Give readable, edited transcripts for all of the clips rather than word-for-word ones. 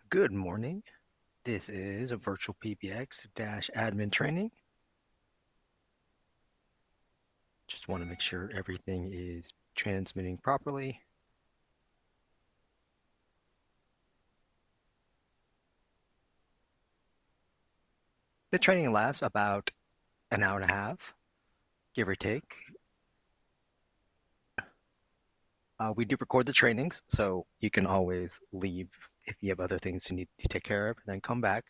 Good morning. This is a virtual PBX-admin training. Just want to make sure everything is transmitting properly. The training lasts about an hour and a half, give or take. We do record the trainings, so you can always leave if you have other things you need to take care of, and then come back.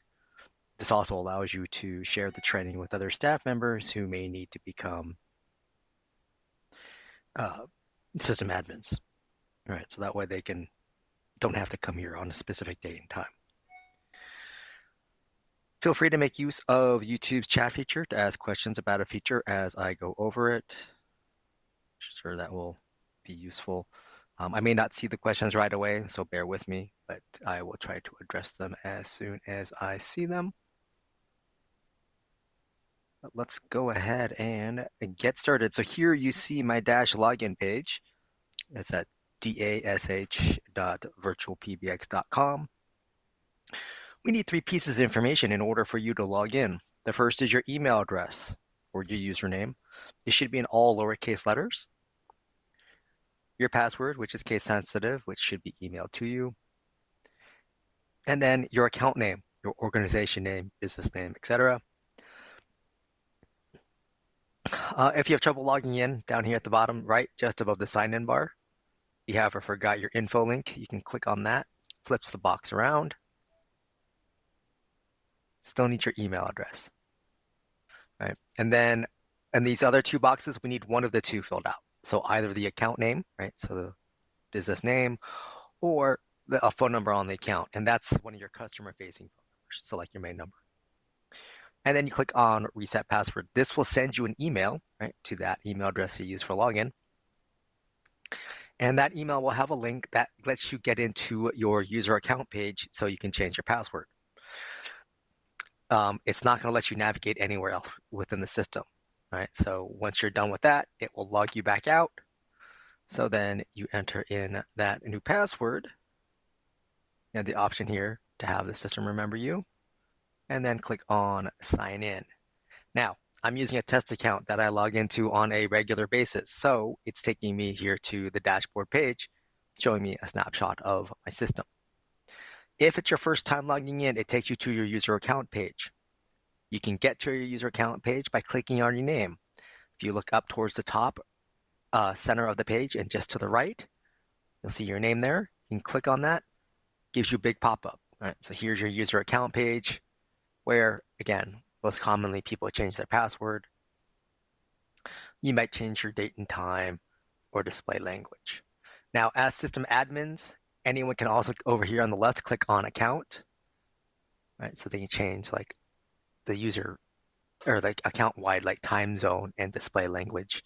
This also allows you to share the training with other staff members who may need to become uh, system admins. All right, so that way they don't have to come here on a specific date and time. Feel free to make use of YouTube's chat feature to ask questions about a feature as I go over it. Sure, that will be useful. I may not see the questions right away, so bear with me, but I will try to address them as soon as I see them. But let's go ahead and get started. So here you see my Dash login page. It's at dash.virtualpbx.com. We need 3 pieces of information in order for you to log in. The first is your email address or your username. It should be in all lowercase letters. Your password, which is case sensitive, which should be emailed to you. And then your account name, your organization name, business name, etc. If you have trouble logging in, down here at the bottom right, just above the sign-in bar, you have or forgot your info link. You can click on that, flips the box around. Still need your email address. Right? And then in these other 2 boxes, we need one of the 2 filled out. So either the account name, right? So the business name, or a phone number on the account. And that's one of your customer-facing phone numbers, so like your main number. And then you click on Reset Password. This will send you an email, right, to that email address you use for login. And that email will have a link that lets you get into your user account page so you can change your password. It's not going to let you navigate anywhere else within the system, right? So once you're done with that, it will log you back out. So then you enter in that new password. You have the option here to have the system remember you, and then click on sign in. Now, I'm using a test account that I log into on a regular basis. So it's taking me here to the dashboard page, showing me a snapshot of my system. If it's your first time logging in, it takes you to your user account page. You can get to your user account page by clicking on your name. If you look up towards the top center of the page and just to the right, you'll see your name there. You can click on that, gives you a big pop-up. Right? So here's your user account page where, again, most commonly people change their password. You might change your date and time or display language. Now, as system admins, anyone can also, over here on the left, click on account, right? So they can change like the user or like account-wide, like time zone and display language.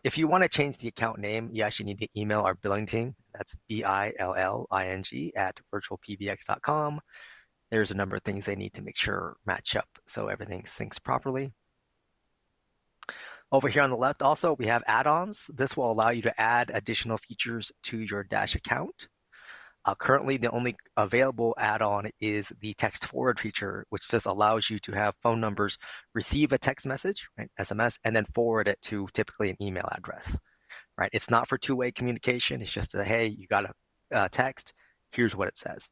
If you want to change the account name, you actually need to email our billing team. That's billing at virtualpbx.com. There's a number of things they need to make sure match up so everything syncs properly. Over here on the left also, we have add-ons. This will allow you to add additional features to your Dash account. Currently, the only available add-on is the text forward feature, which just allows you to have phone numbers receive a text message, right, SMS, and then forward it to typically an email address. Right? It's not for two-way communication. It's just a, hey, you got a text. Here's what it says.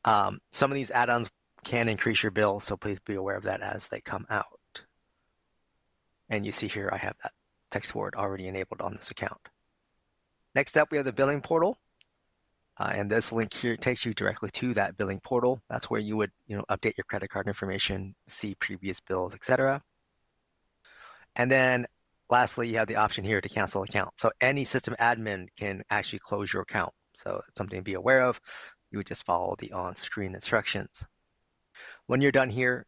Some of these add-ons can increase your bill, so please be aware of that as they come out. And you see here, I have that text forward already enabled on this account. Next up, we have the billing portal. And this link here takes you directly to that billing portal. That's where you would, update your credit card information, see previous bills, etc. And then lastly, you have the option here to cancel account. So any system admin can actually close your account. So it's something to be aware of. You would just follow the on-screen instructions. When you're done here,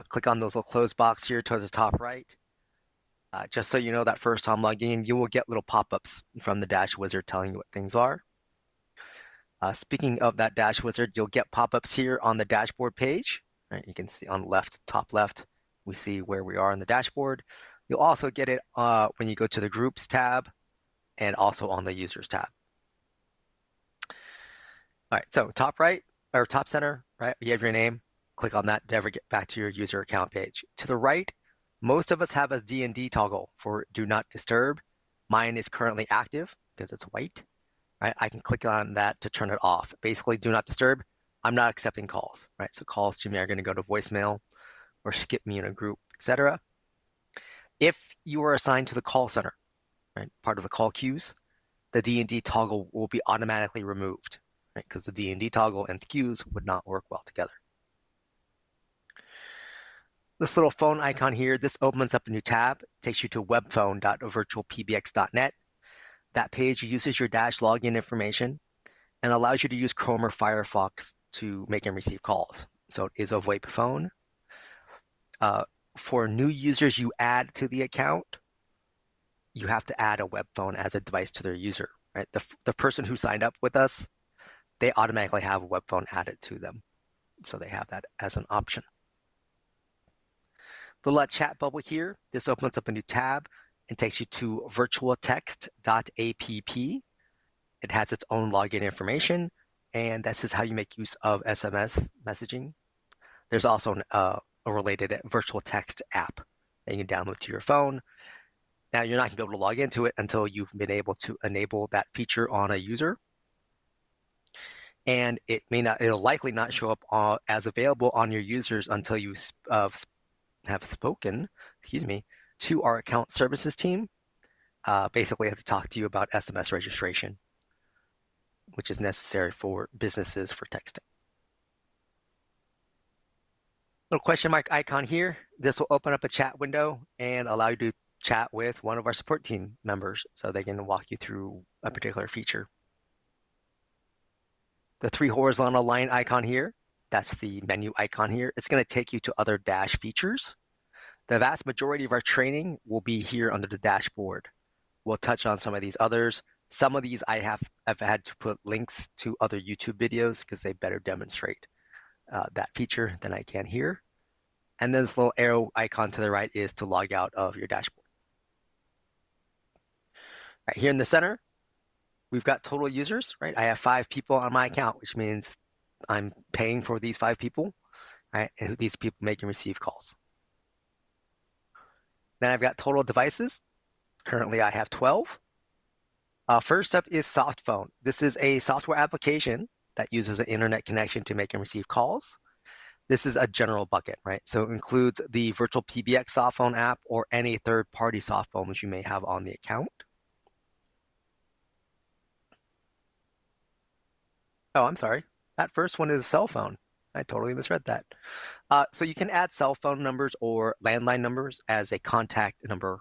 click on those little close box here towards the top right. Just so you know that first time logging in, you will get little pop-ups from the Dash Wizard telling you what things are. Speaking of that Dash Wizard, you'll get pop-ups here on the dashboard page. Right? You can see on the left, top left, we see where we are on the dashboard. You'll also get it when you go to the Groups tab and also on the Users tab. All right, so top right or top center, right? You have your name. Click on that to ever get back to your user account page. To the right, most of us have a D&D toggle for do not disturb. Mine is currently active because it's white, right? I can click on that to turn it off. Basically, do not disturb. I'm not accepting calls, right? So calls to me are going to go to voicemail or skip me in a group, etc. If you are assigned to the call center, right, part of the call queues, the D&D toggle will be automatically removed, right? Because the D&D toggle and the queues would not work well together. This little phone icon here, this opens up a new tab, takes you to webphone.virtualpbx.net. That page uses your Dash login information and allows you to use Chrome or Firefox to make and receive calls. So it is a VoIP phone. For new users you add to the account, you have to add a web phone as a device to their user, right? The person who signed up with us, they automatically have a web phone added to them. So they have that as an option. The little chat bubble here, this opens up a new tab and takes you to virtualtext.app. It has its own login information, and this is how you make use of SMS messaging. There's also a related virtual text app that you can download to your phone. Now, you're not going to be able to log into it until you've been able to enable that feature on a user. And it'll likely not show up as available on your users until you have spoken, to our account services team. Basically, I have to talk to you about SMS registration, which is necessary for businesses for texting. Little question mark icon here. This will open up a chat window and allow you to chat with one of our support team members so they can walk you through a particular feature. The 3 horizontal line icon here, that's the menu icon here. It's going to take you to other Dash features. The vast majority of our training will be here under the dashboard. We'll touch on some of these others. Some of these I've had to put links to other YouTube videos because they better demonstrate that feature than I can here. And then this little arrow icon to the right is to log out of your dashboard. Right here in the center, we've got total users, right? I have 5 people on my account, which means I'm paying for these 5 people, right? And these people make and receive calls. Then I've got total devices. Currently, I have 12. First up is SoftPhone. This is a software application that uses an internet connection to make and receive calls. This is a general bucket, right? So it includes the VirtualPBX softphone app or any third-party softphones you may have on the account. Oh, I'm sorry. That first one is a cell phone. I totally misread that. So you can add cell phone numbers or landline numbers as a contact number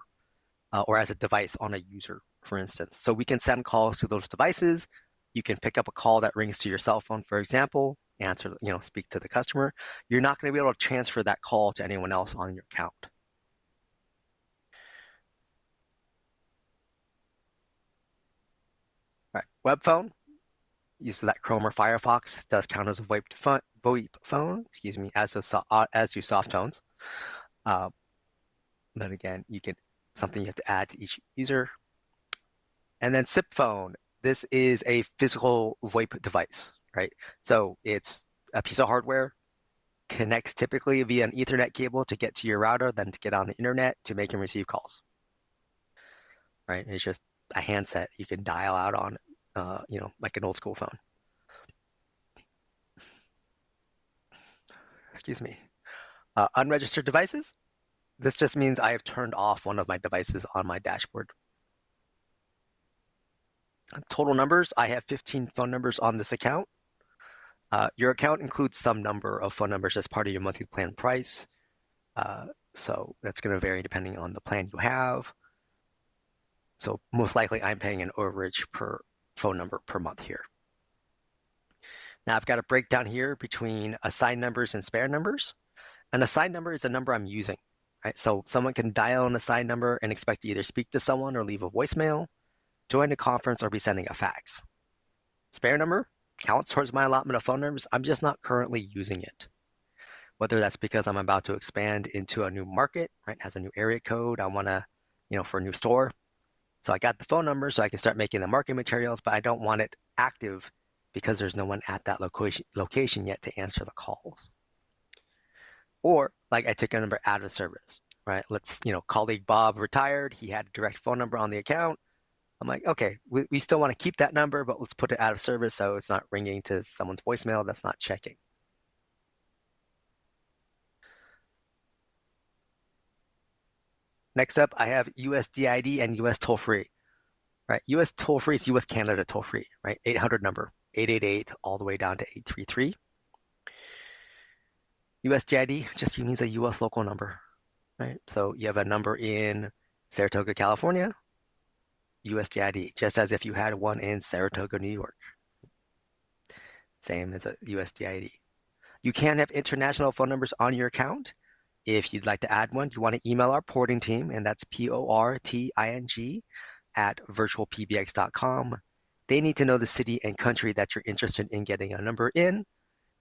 or as a device on a user, for instance. So we can send calls to those devices. You can pick up a call that rings to your cell phone, for example, answer, speak to the customer. You're not going to be able to transfer that call to anyone else on your account. All right, web phone, use of that Chrome or Firefox does count as a VoIP phone, as do soft tones. But again, something you have to add to each user. And then SIP phone, this is a physical VoIP device, right? So it's a piece of hardware, connects typically via an Ethernet cable to get to your router, then to get on the internet to make and receive calls, right? It's just a handset you can dial out on, like an old school phone. Excuse me. Unregistered devices. This just means I have turned off one of my devices on my dashboard. Total numbers, I have 15 phone numbers on this account. Your account includes some number of phone numbers as part of your monthly plan price. So that's going to vary depending on the plan you have. So most likely I'm paying an overage per phone number per month here. Now I've got a breakdown here between assigned numbers and spare numbers. An assigned number is a number I'm using, right? So someone can dial an assigned number and expect to either speak to someone or leave a voicemail, join a conference, or be sending a fax. Spare number counts towards my allotment of phone numbers. I'm just not currently using it. Whether that's because I'm about to expand into a new market, right? Has a new area code. I want to, for a new store. So I got the phone number so I can start making the marketing materials, but I don't want it active because there's no one at that location yet to answer the calls. Or like I took a number out of service, right? Let's, colleague Bob retired. He had a direct phone number on the account. I'm like, okay, we still want to keep that number, but let's put it out of service so it's not ringing to someone's voicemail that's not checking. Next up, I have USDID and US toll-free, right? US toll-free is US Canada toll-free, right? 800 number, 888 all the way down to 833. USDID just means a US local number, right? So you have a number in Saratoga, California, USDID, just as if you had one in Saratoga, New York. Same as a USDID. You can have international phone numbers on your account. If you'd like to add one, you want to email our porting team, and that's PORTING at virtualpbx.com. They need to know the city and country that you're interested in getting a number in.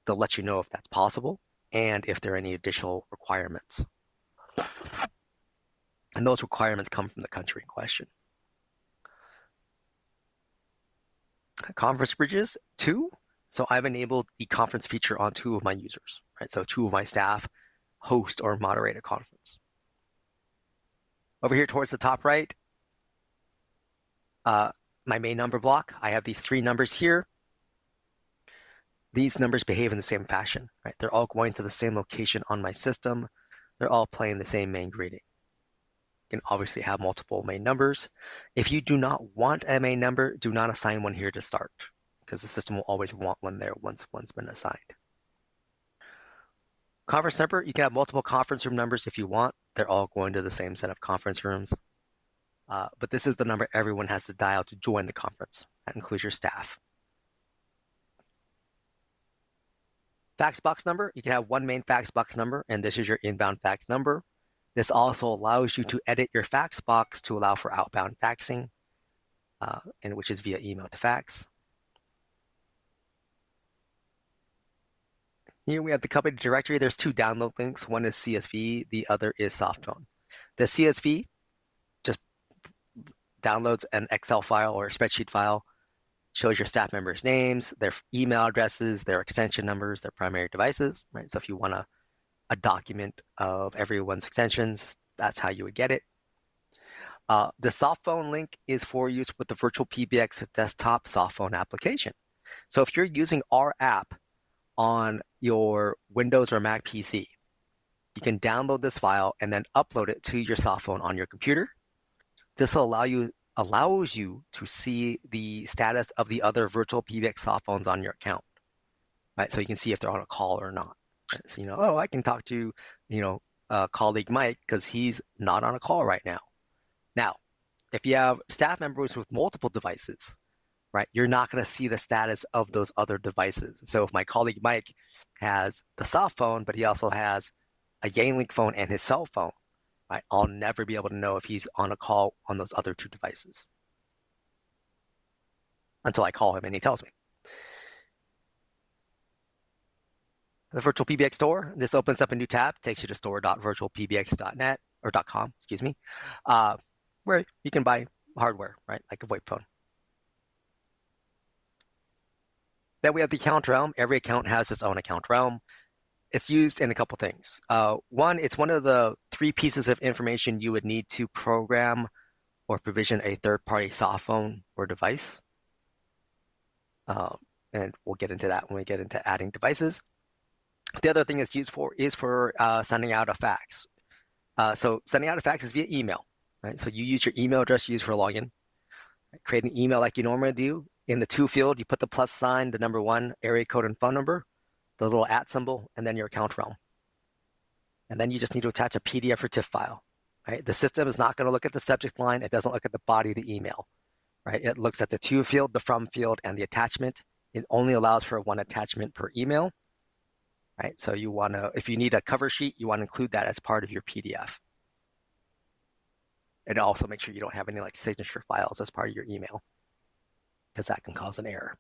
They'll let you know if that's possible and if there are any additional requirements. And those requirements come from the country in question. Conference bridges, 2. So I've enabled the conference feature on 2 of my users, right? So 2 of my staff host or moderate a conference. Over here towards the top right, my main number block, I have these 3 numbers here. These numbers behave in the same fashion, right? They're all going to the same location on my system. They're all playing the same main greeting. You can obviously have multiple main numbers. If you do not want a main number, do not assign one here to start, because the system will always want one there once one's been assigned. Conference number, you can have multiple conference room numbers if you want. They're all going to the same set of conference rooms. But this is the number everyone has to dial to join the conference. That includes your staff. Fax box number, you can have one main fax box number, and this is your inbound fax number. This also allows you to edit your fax box to allow for outbound faxing, and which is via email to fax. Here we have the company directory. There's 2 download links. One is CSV, the other is softphone. The CSV just downloads an Excel file or a spreadsheet file, shows your staff members' names, their email addresses, their extension numbers, their primary devices, right? So if you want a document of everyone's extensions, that's how you would get it. The softphone link is for use with the VirtualPBX desktop softphone application. So if you're using our app on your Windows or Mac PC, you can download this file and then upload it to your softphone on your computer. This will allows you to see the status of the other VirtualPBX softphones on your account, right? So you can see if they're on a call or not. Right? So oh, I can talk to colleague Mike because he's not on a call right now. Now, if you have staff members with multiple devices, right, you're not going to see the status of those other devices. So if my colleague Mike has the soft phone, but he also has a Yanglink phone and his cell phone, right, I'll never be able to know if he's on a call on those other 2 devices until I call him and he tells me. The VirtualPBX store, this opens up a new tab, takes you to store.virtualpbx.net or .com, excuse me, where you can buy hardware, right, like a VoIP phone. Then we have the account realm. Every account has its own account realm. It's used in a couple things. One, it's one of the 3 pieces of information you would need to program or provision a third-party softphone or device. And we'll get into that when we get into adding devices. The other thing it's used for is for sending out a fax. So sending out a fax is via email, right? So you use your email address used for login. Create an email like you normally do. In the to field, you put the plus sign, the number 1, area code and phone number, the little @ symbol, and then your account realm. And then you just need to attach a PDF or TIFF file, right? The system is not going to look at the subject line. It doesn't look at the body of the email, right? It looks at the to field, the from field, and the attachment. It only allows for 1 attachment per email, right? So you want to, if you need a cover sheet, you want to include that as part of your PDF. And also make sure you don't have any like signature files as part of your email, because that can cause an error.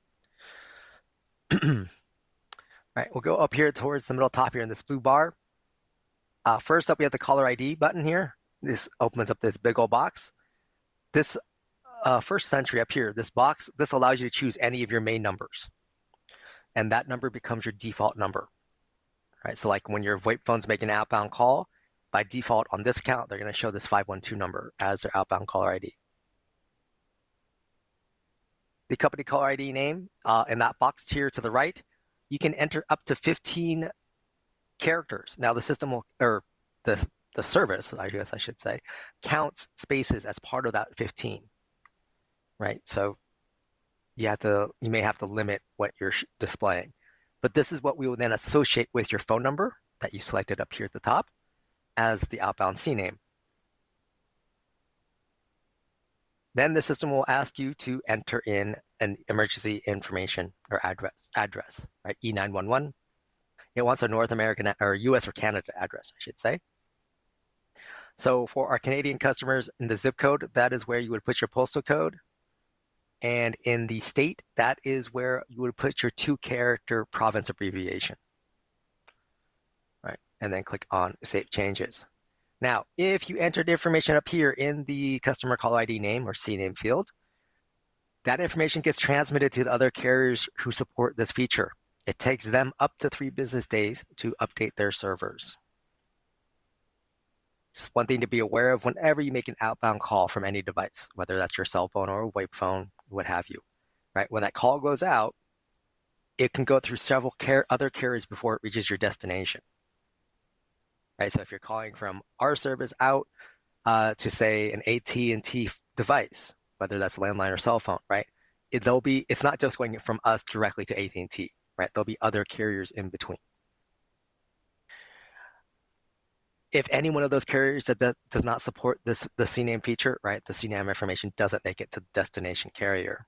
All right, we'll go up here towards the middle top here in this blue bar. First up, we have the caller ID button here. This opens up this big old box. This first entry up here, this box, this allows you to choose any of your main numbers. and that number becomes your default number, right? So like when your VoIP phone's making an outbound call, by default on this account, they're going to show this 512 number as their outbound caller ID. The company caller ID name in that box here to the right, you can enter up to 15 characters. Now the system will, or the service, I guess I should say, counts spaces as part of that 15, right? So you may have to limit what you're displaying. But this is what we will then associate with your phone number that you selected up here at the top as the outbound CNAME. Then the system will ask you to enter in an emergency information or address, right? E911. It wants a North American or US or Canada address, I should say. So for our Canadian customers, in the zip code, that is where you would put your postal code. And in the state, that is where you would put your 2-character province abbreviation. Right, and then click on Save Changes. Now, if you entered information up here in the customer call ID name or CNAME field, that information gets transmitted to the other carriers who support this feature. It takes them up to 3 business days to update their servers. It's one thing to be aware of whenever you make an outbound call from any device, whether that's your cell phone or a VoIP phone, what have you, right? When that call goes out, it can go through several other carriers before it reaches your destination, right? So if you're calling from our service out to say an AT&T device, whether that's landline or cell phone, right? It's not just going from us directly to AT&T, right? There'll be other carriers in between. If any one of those carriers that does not support the CNAME feature, right, the CNAME information doesn't make it to the destination carrier.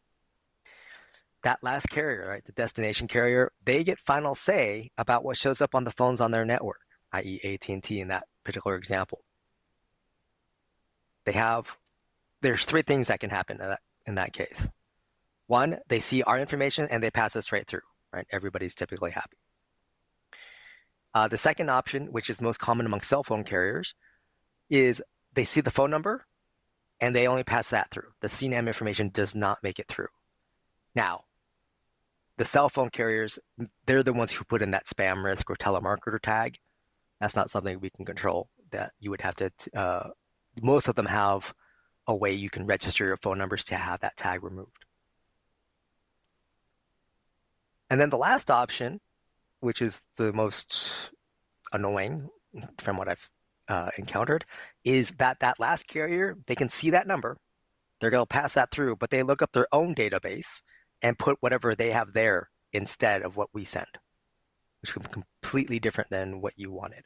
That last carrier, right, the destination carrier, they get final say about what shows up on the phones on their network, i.e. AT&T in that particular example. There's 3 things that can happen in that case. 1, they see our information and they pass it straight through, right? Everybody's typically happy. The second option, which is most common among cell phone carriers, is they see the phone number and they only pass that through. The CNAME information does not make it through. Now, the cell phone carriers, they're the ones who put in that spam risk or telemarketer tag. That's not something we can control. That you would have to, most of them have a way you can register your phone numbers to have that tag removed. And then the last option, which is the most annoying from what I've encountered, is that last carrier, they can see that number, they're going to pass that through, but they look up their own database and put whatever they have there instead of what we send, which is completely different than what you wanted.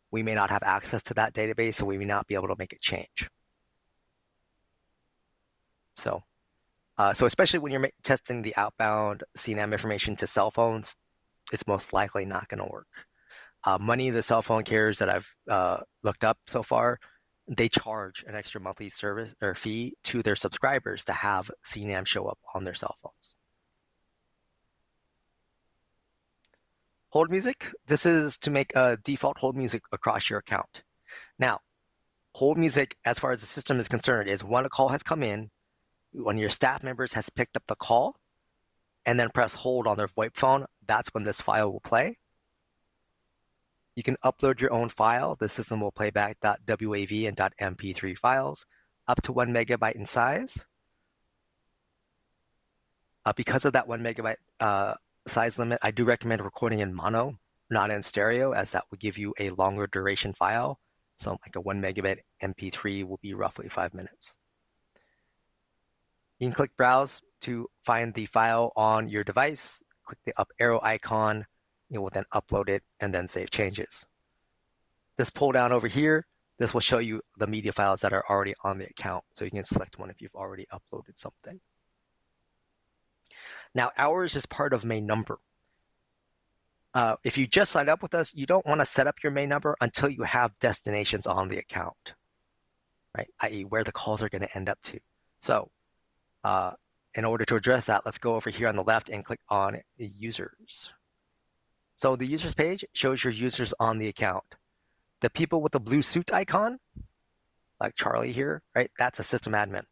We may not have access to that database, so we may not be able to make a change. So especially when you're testing the outbound CNAME information to cell phones, it's most likely not going to work. Many of the cell phone carriers that I've looked up so far, they charge an extra monthly service or fee to their subscribers to have CNAME show up on their cell phones. Hold music. This is to make a default hold music across your account. Now, hold music, as far as the system is concerned, is when a call has come in, when your staff members has picked up the call, and then press hold on their VoIP phone, that's when this file will play. You can upload your own file. The system will play back .wav and .mp3 files up to 1 megabyte in size. Because of that 1 megabyte size limit, I do recommend recording in mono, not in stereo, as that would give you a longer duration file. So like a 1 megabyte MP3 will be roughly 5 minutes. You can click Browse to find the file on your device. Click the up arrow icon. You will then upload it and then save changes. This pull down over here, this will show you the media files that are already on the account. So you can select one if you've already uploaded something. Now, ours is part of main number. If you just signed up with us, you don't want to set up your main number until you have destinations on the account, right? i.e. where the calls are going to end up to. So in order to address that, let's go over here on the left and click on users. So the users page shows your users on the account. The people with the blue suit icon, like Charlie here, right? That's a system admin.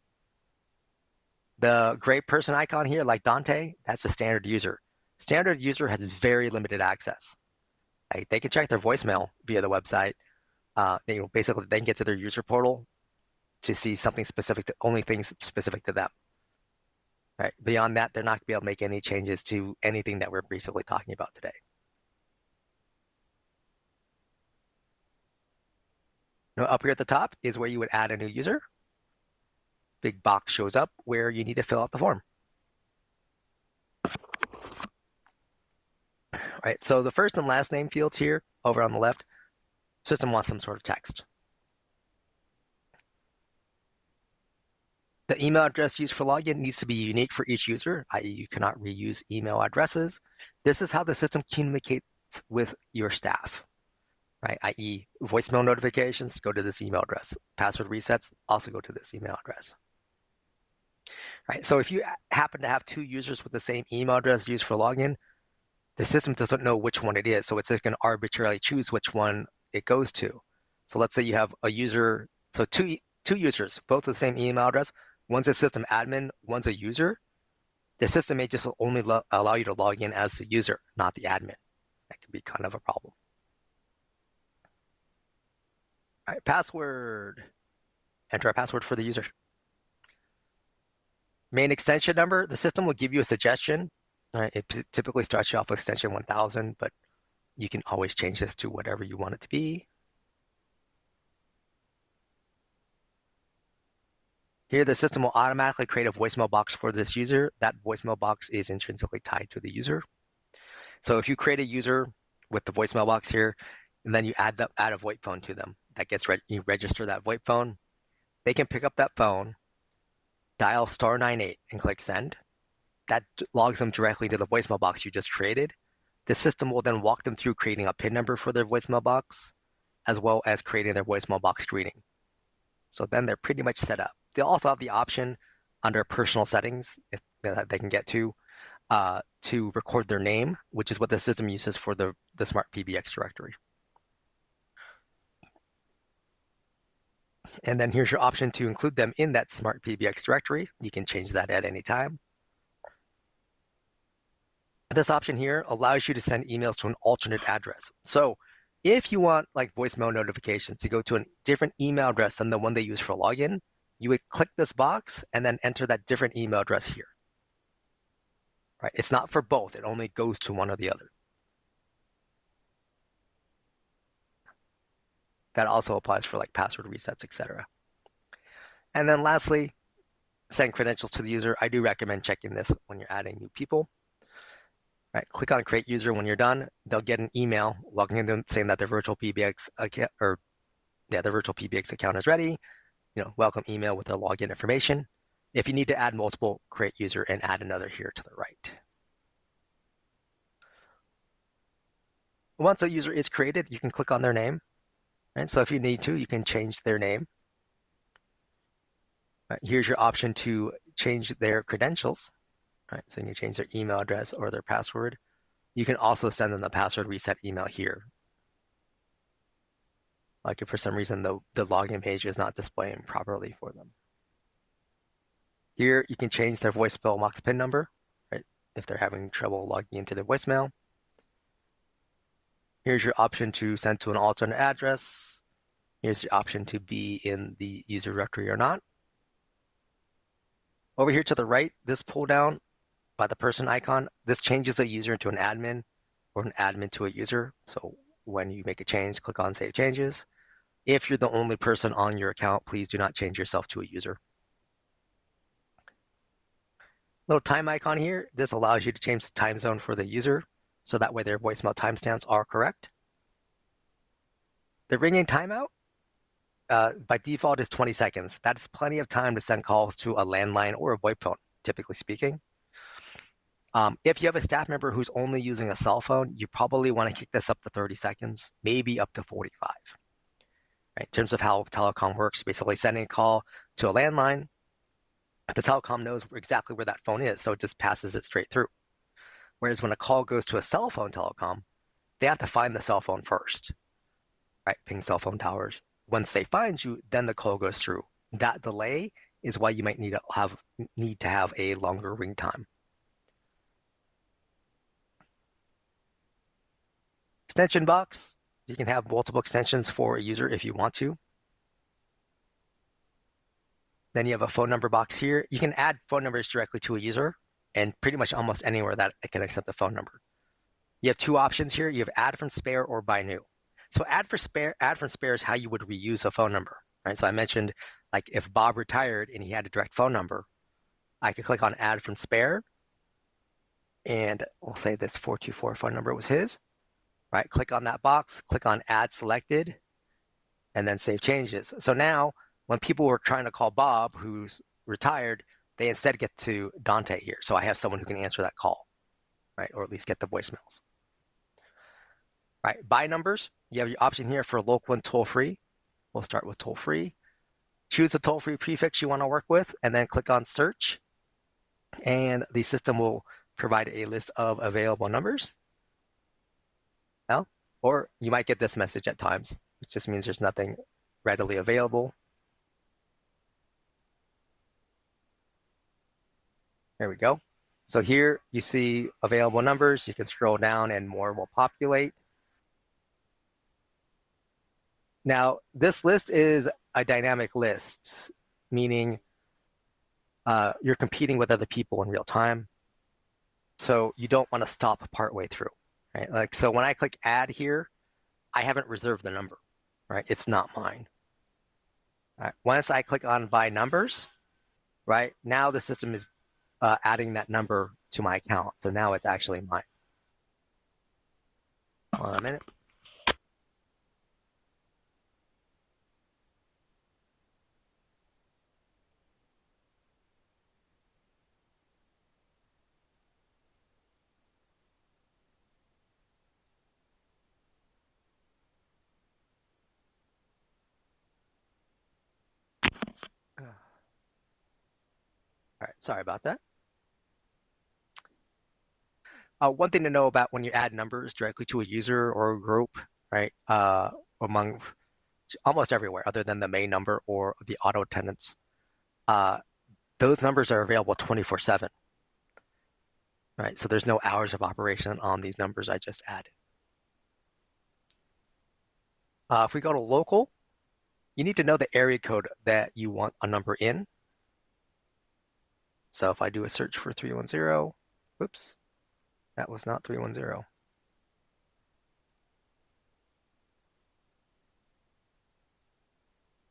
The gray person icon here, like Dante, that's a standard user. Standard user has very limited access. Right? They can check their voicemail via the website. Basically, they can get to their user portal to see something specific to only things specific to them. Right? Beyond that, they're not going to be able to make any changes to anything that we're basically talking about today. Now, up here at the top is where you would add a new user. Big box shows up where you need to fill out the form. Right, so the first and last name fields here over on the left, system wants some sort of text. The email address used for login needs to be unique for each user, i.e. you cannot reuse email addresses. This is how the system communicates with your staff, right? I.e. voicemail notifications go to this email address. Password resets also go to this email address. Right, so if you happen to have two users with the same email address used for login, the system doesn't know which one it is, so it's just going to arbitrarily choose which one it goes to. So let's say you have a user, so two users, both with the same email address. One's a system admin, one's a user. The system may just only allow you to log in as the user, not the admin. That can be kind of a problem. All right, password. Enter a password for the user. Main extension number, the system will give you a suggestion. All right, it typically starts you off with extension 1000, but you can always change this to whatever you want it to be. Here, the system will automatically create a voicemail box for this user. That voicemail box is intrinsically tied to the user. So if you create a user with the voicemail box here, and then you add a VoIP phone to them, that gets you register that VoIP phone, they can pick up that phone, dial *98 and click send. That logs them directly to the voicemail box you just created. The system will then walk them through creating a PIN number for their voicemail box, as well as creating their voicemail box greeting. So then they're pretty much set up. They also have the option under personal settings that they can get to record their name, which is what the system uses for the Smart PBX directory. And then here's your option to include them in that Smart PBX directory. You can change that at any time. This option here allows you to send emails to an alternate address. So if you want like voicemail notifications to go to a different email address than the one they use for login, you would click this box and then enter that different email address here. Right? It's not for both. It only goes to one or the other. That also applies for like password resets, etc. And then lastly, send credentials to the user. I do recommend checking this when you're adding new people. Right, click on create user when you're done. They'll get an email welcoming them saying that their VirtualPBX account, their VirtualPBX account is ready. Welcome email with their login information. If you need to add multiple, create user and add another here to the right. Once a user is created, you can click on their name. Right? So if you need to, you can change their name. Right? Here's your option to change their credentials. Right? So you can change their email address or their password. You can also send them the password reset email here. Like if for some reason the login page is not displaying properly for them. Here you can change their voicemail box PIN number, right? If they're having trouble logging into their voicemail. Here's your option to send to an alternate address. Here's the option to be in the user directory or not. Over here to the right, this pull down by the person icon, this changes a user into an admin or an admin to a user. So when you make a change, click on Save Changes. If you're the only person on your account, please do not change yourself to a user. Little time icon here. This allows you to change the time zone for the user, so that way their voicemail timestamps are correct. The ringing timeout, by default, is 20 seconds. That's plenty of time to send calls to a landline or a VoIP phone, typically speaking. If you have a staff member who's only using a cell phone, you probably want to kick this up to 30 seconds, maybe up to 45. Right? In terms of how telecom works, basically sending a call to a landline, the telecom knows exactly where that phone is, so it just passes it straight through. Whereas when a call goes to a cell phone telecom, they have to find the cell phone first, right? Ping cell phone towers. Once they find you, then the call goes through. That delay is why you might need to have a longer ring time. Extension box, you can have multiple extensions for a user if you want to. Then you have a phone number box here. You can add phone numbers directly to a user and pretty much almost anywhere that it can accept a phone number. You have two options here. You have add from spare or by new. So add from spare is how you would reuse a phone number, right? So I mentioned like if Bob retired and he had a direct phone number, I could click on add from spare, and we'll say this 424 phone number was his, right? Click on that box, click on add selected, and then save changes. So now when people were trying to call Bob, who's retired, they instead get to Dante here. So I have someone who can answer that call, right? Or at least get the voicemails. Right, by numbers, you have your option here for local and toll-free. We'll start with toll-free. Choose a toll-free prefix you want to work with, and then click on search. And the system will provide a list of available numbers. Well, or you might get this message at times, which just means there's nothing readily available. There we go. So here you see available numbers. You can scroll down and more will populate. Now, this list is a dynamic list, meaning you're competing with other people in real time. So you don't want to stop partway through, right? Like, so when I click add here, I haven't reserved the number, right? It's not mine. Right. Once I click on by numbers, right, now the system is adding that number to my account. So now it's actually mine. Hold on a minute. All right, sorry about that. One thing to know about when you add numbers directly to a user or a group, right, among almost everywhere other than the main number or the auto attendants, those numbers are available 24/7, right? So there's no hours of operation on these numbers I just added. If we go to local, you need to know the area code that you want a number in. So if I do a search for 310, oops, that was not 310.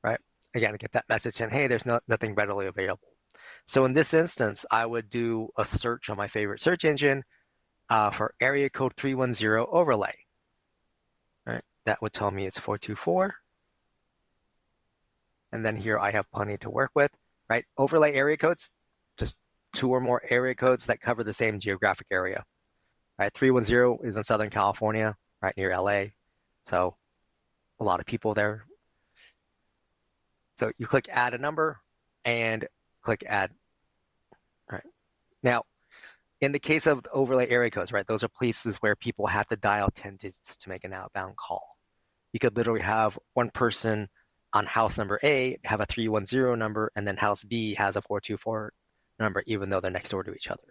Right? Again, I get that message saying, hey, there's nothing readily available. So in this instance, I would do a search on my favorite search engine for area code 310 overlay. Right? That would tell me it's 424. And then here I have plenty to work with, right? Overlay area codes, just two or more area codes that cover the same geographic area. Right? 310 is in Southern California, right near LA. So a lot of people there. So you click add a number and click add. All right. Now, in the case of the overlay area codes, right, those are places where people have to dial 10 digits to make an outbound call. You could literally have one person on house number A have a 310 number, and then house B has a 424 number, even though they're next door to each other.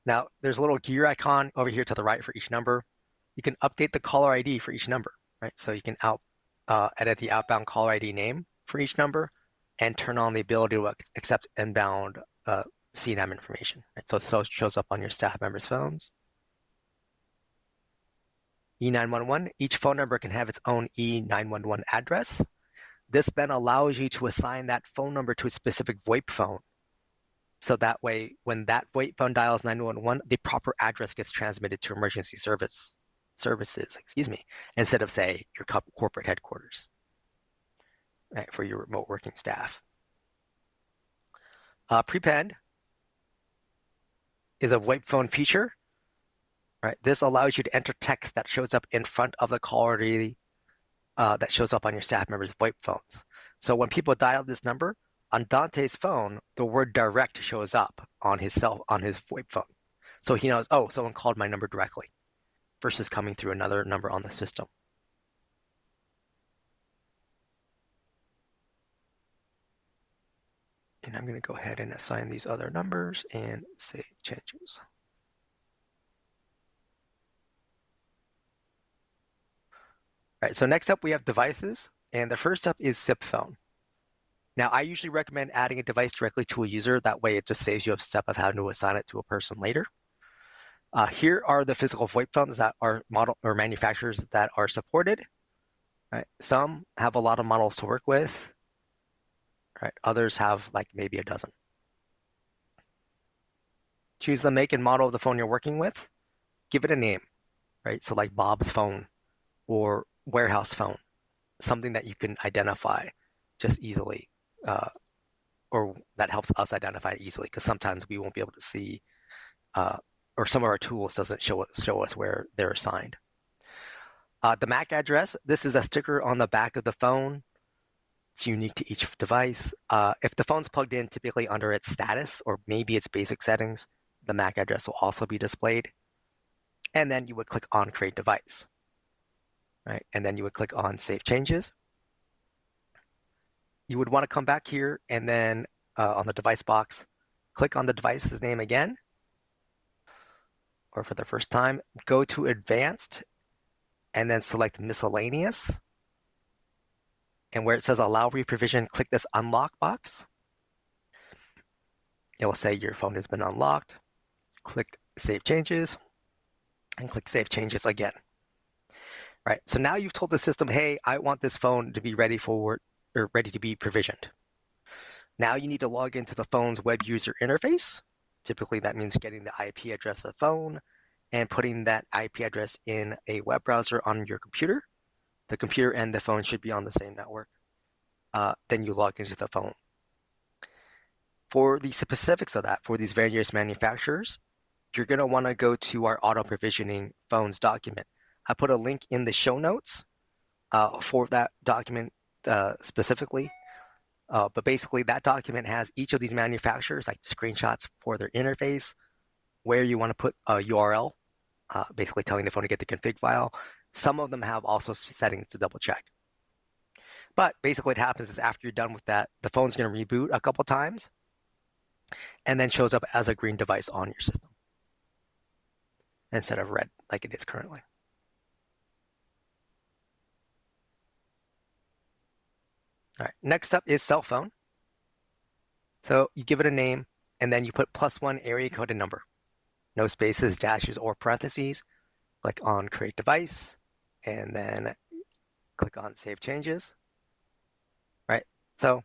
Now, there's a little gear icon over here to the right for each number. You can update the caller ID for each number, right? So you can edit the outbound caller ID name for each number and turn on the ability to accept inbound CNAM information. Right? So it shows up on your staff members' phones. E911, each phone number can have its own E911 address. This then allows you to assign that phone number to a specific VoIP phone. So that way, when that VoIP phone dials 911, the proper address gets transmitted to emergency services, instead of, say, your corporate headquarters, right, for your remote working staff. Prepend is a VoIP phone feature, right? This allows you to enter text that shows up in front of the caller ID that shows up on your staff members' VoIP phones. So when people dial this number, on Dante's phone, the word direct shows up on his VoIP phone. So he knows, oh, someone called my number directly versus coming through another number on the system. And I'm going to go ahead and assign these other numbers and save changes. All right, so next up we have devices, and the first up is SIP phone. Now, I usually recommend adding a device directly to a user. That way it just saves you a step of having to assign it to a person later. Here are the physical VoIP phones that are model or manufacturers that are supported. Right? Some have a lot of models to work with. Right? Others have like maybe a dozen. Choose the make and model of the phone you're working with. Give it a name, right? So like Bob's phone or warehouse phone, something that you can identify just easily, or that helps us identify it easily, because sometimes we won't be able to see, or some of our tools doesn't show us where they're assigned. The MAC address, this is a sticker on the back of the phone. It's unique to each device. If the phone's plugged in, typically under its status or maybe its basic settings, the MAC address will also be displayed. And then you would click on Create Device, right? And then you would click on Save Changes. You would want to come back here and then on the device box, click on the device's name again, or for the first time, go to Advanced and then select Miscellaneous. And where it says Allow Reprovision, click this Unlock box. It will say your phone has been unlocked. Click Save Changes and click Save Changes again. Right, so now you've told the system, hey, I want this phone to be ready to be provisioned. Now you need to log into the phone's web user interface. Typically that means getting the IP address of the phone and putting that IP address in a web browser on your computer. The computer and the phone should be on the same network. Then you log into the phone. For the specifics of that, for these various manufacturers, you're going to want to go to our auto provisioning phones document. I put a link in the show notes for that document specifically. But basically, that document has each of these manufacturers, like screenshots for their interface, where you want to put a URL, basically telling the phone to get the config file. Some of them have also settings to double check. But basically what happens is after you're done with that, the phone's going to reboot a couple times and then shows up as a green device on your system instead of red like it is currently. All right, next up is cell phone. So you give it a name and then you put +1 area code and number. No spaces, dashes, or parentheses. Click on Create Device and then click on Save Changes. Right, so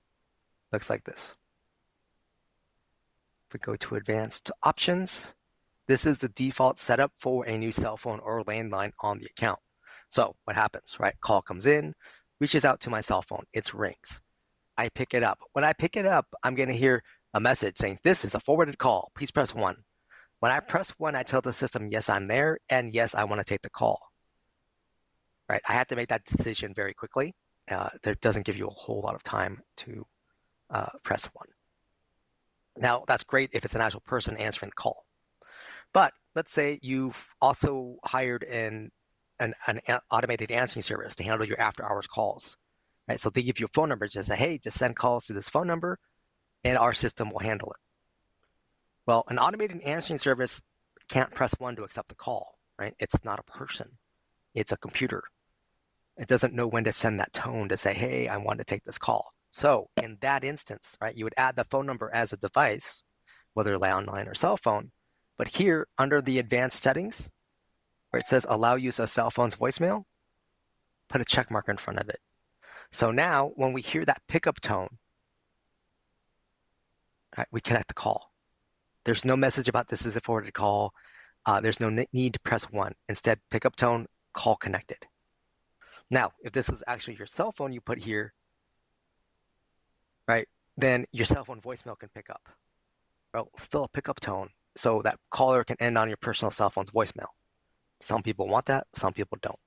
looks like this. If we go to Advanced Options, this is the default setup for a new cell phone or landline on the account. So what happens, right? Call comes in, reaches out to my cell phone, it rings. I pick it up. When I pick it up, I'm going to hear a message saying, this is a forwarded call, please press 1. When I press 1, I tell the system, yes, I'm there, and yes, I want to take the call. Right? I had to make that decision very quickly. That doesn't give you a whole lot of time to press 1. Now, that's great if it's an actual person answering the call. But let's say you've also hired an automated answering service to handle your after-hours calls. Right? So they give you a phone number to say, hey, just send calls to this phone number, and our system will handle it. Well, an automated answering service can't press 1 to accept the call, right? It's not a person. It's a computer. It doesn't know when to send that tone to say, hey, I want to take this call. So in that instance, right, you would add the phone number as a device, whether landline or cell phone. But here, under the advanced settings, where it says allow use of cell phone's voicemail, put a check mark in front of it. So now, when we hear that pickup tone, right, we connect the call. There's no message about this is a forwarded call. There's no need to press 1. Instead, pickup tone, call connected. Now, if this was actually your cell phone you put here, right, then your cell phone voicemail can pick up. Well, still a pickup tone, so that caller can end on your personal cell phone's voicemail. Some people want that, some people don't.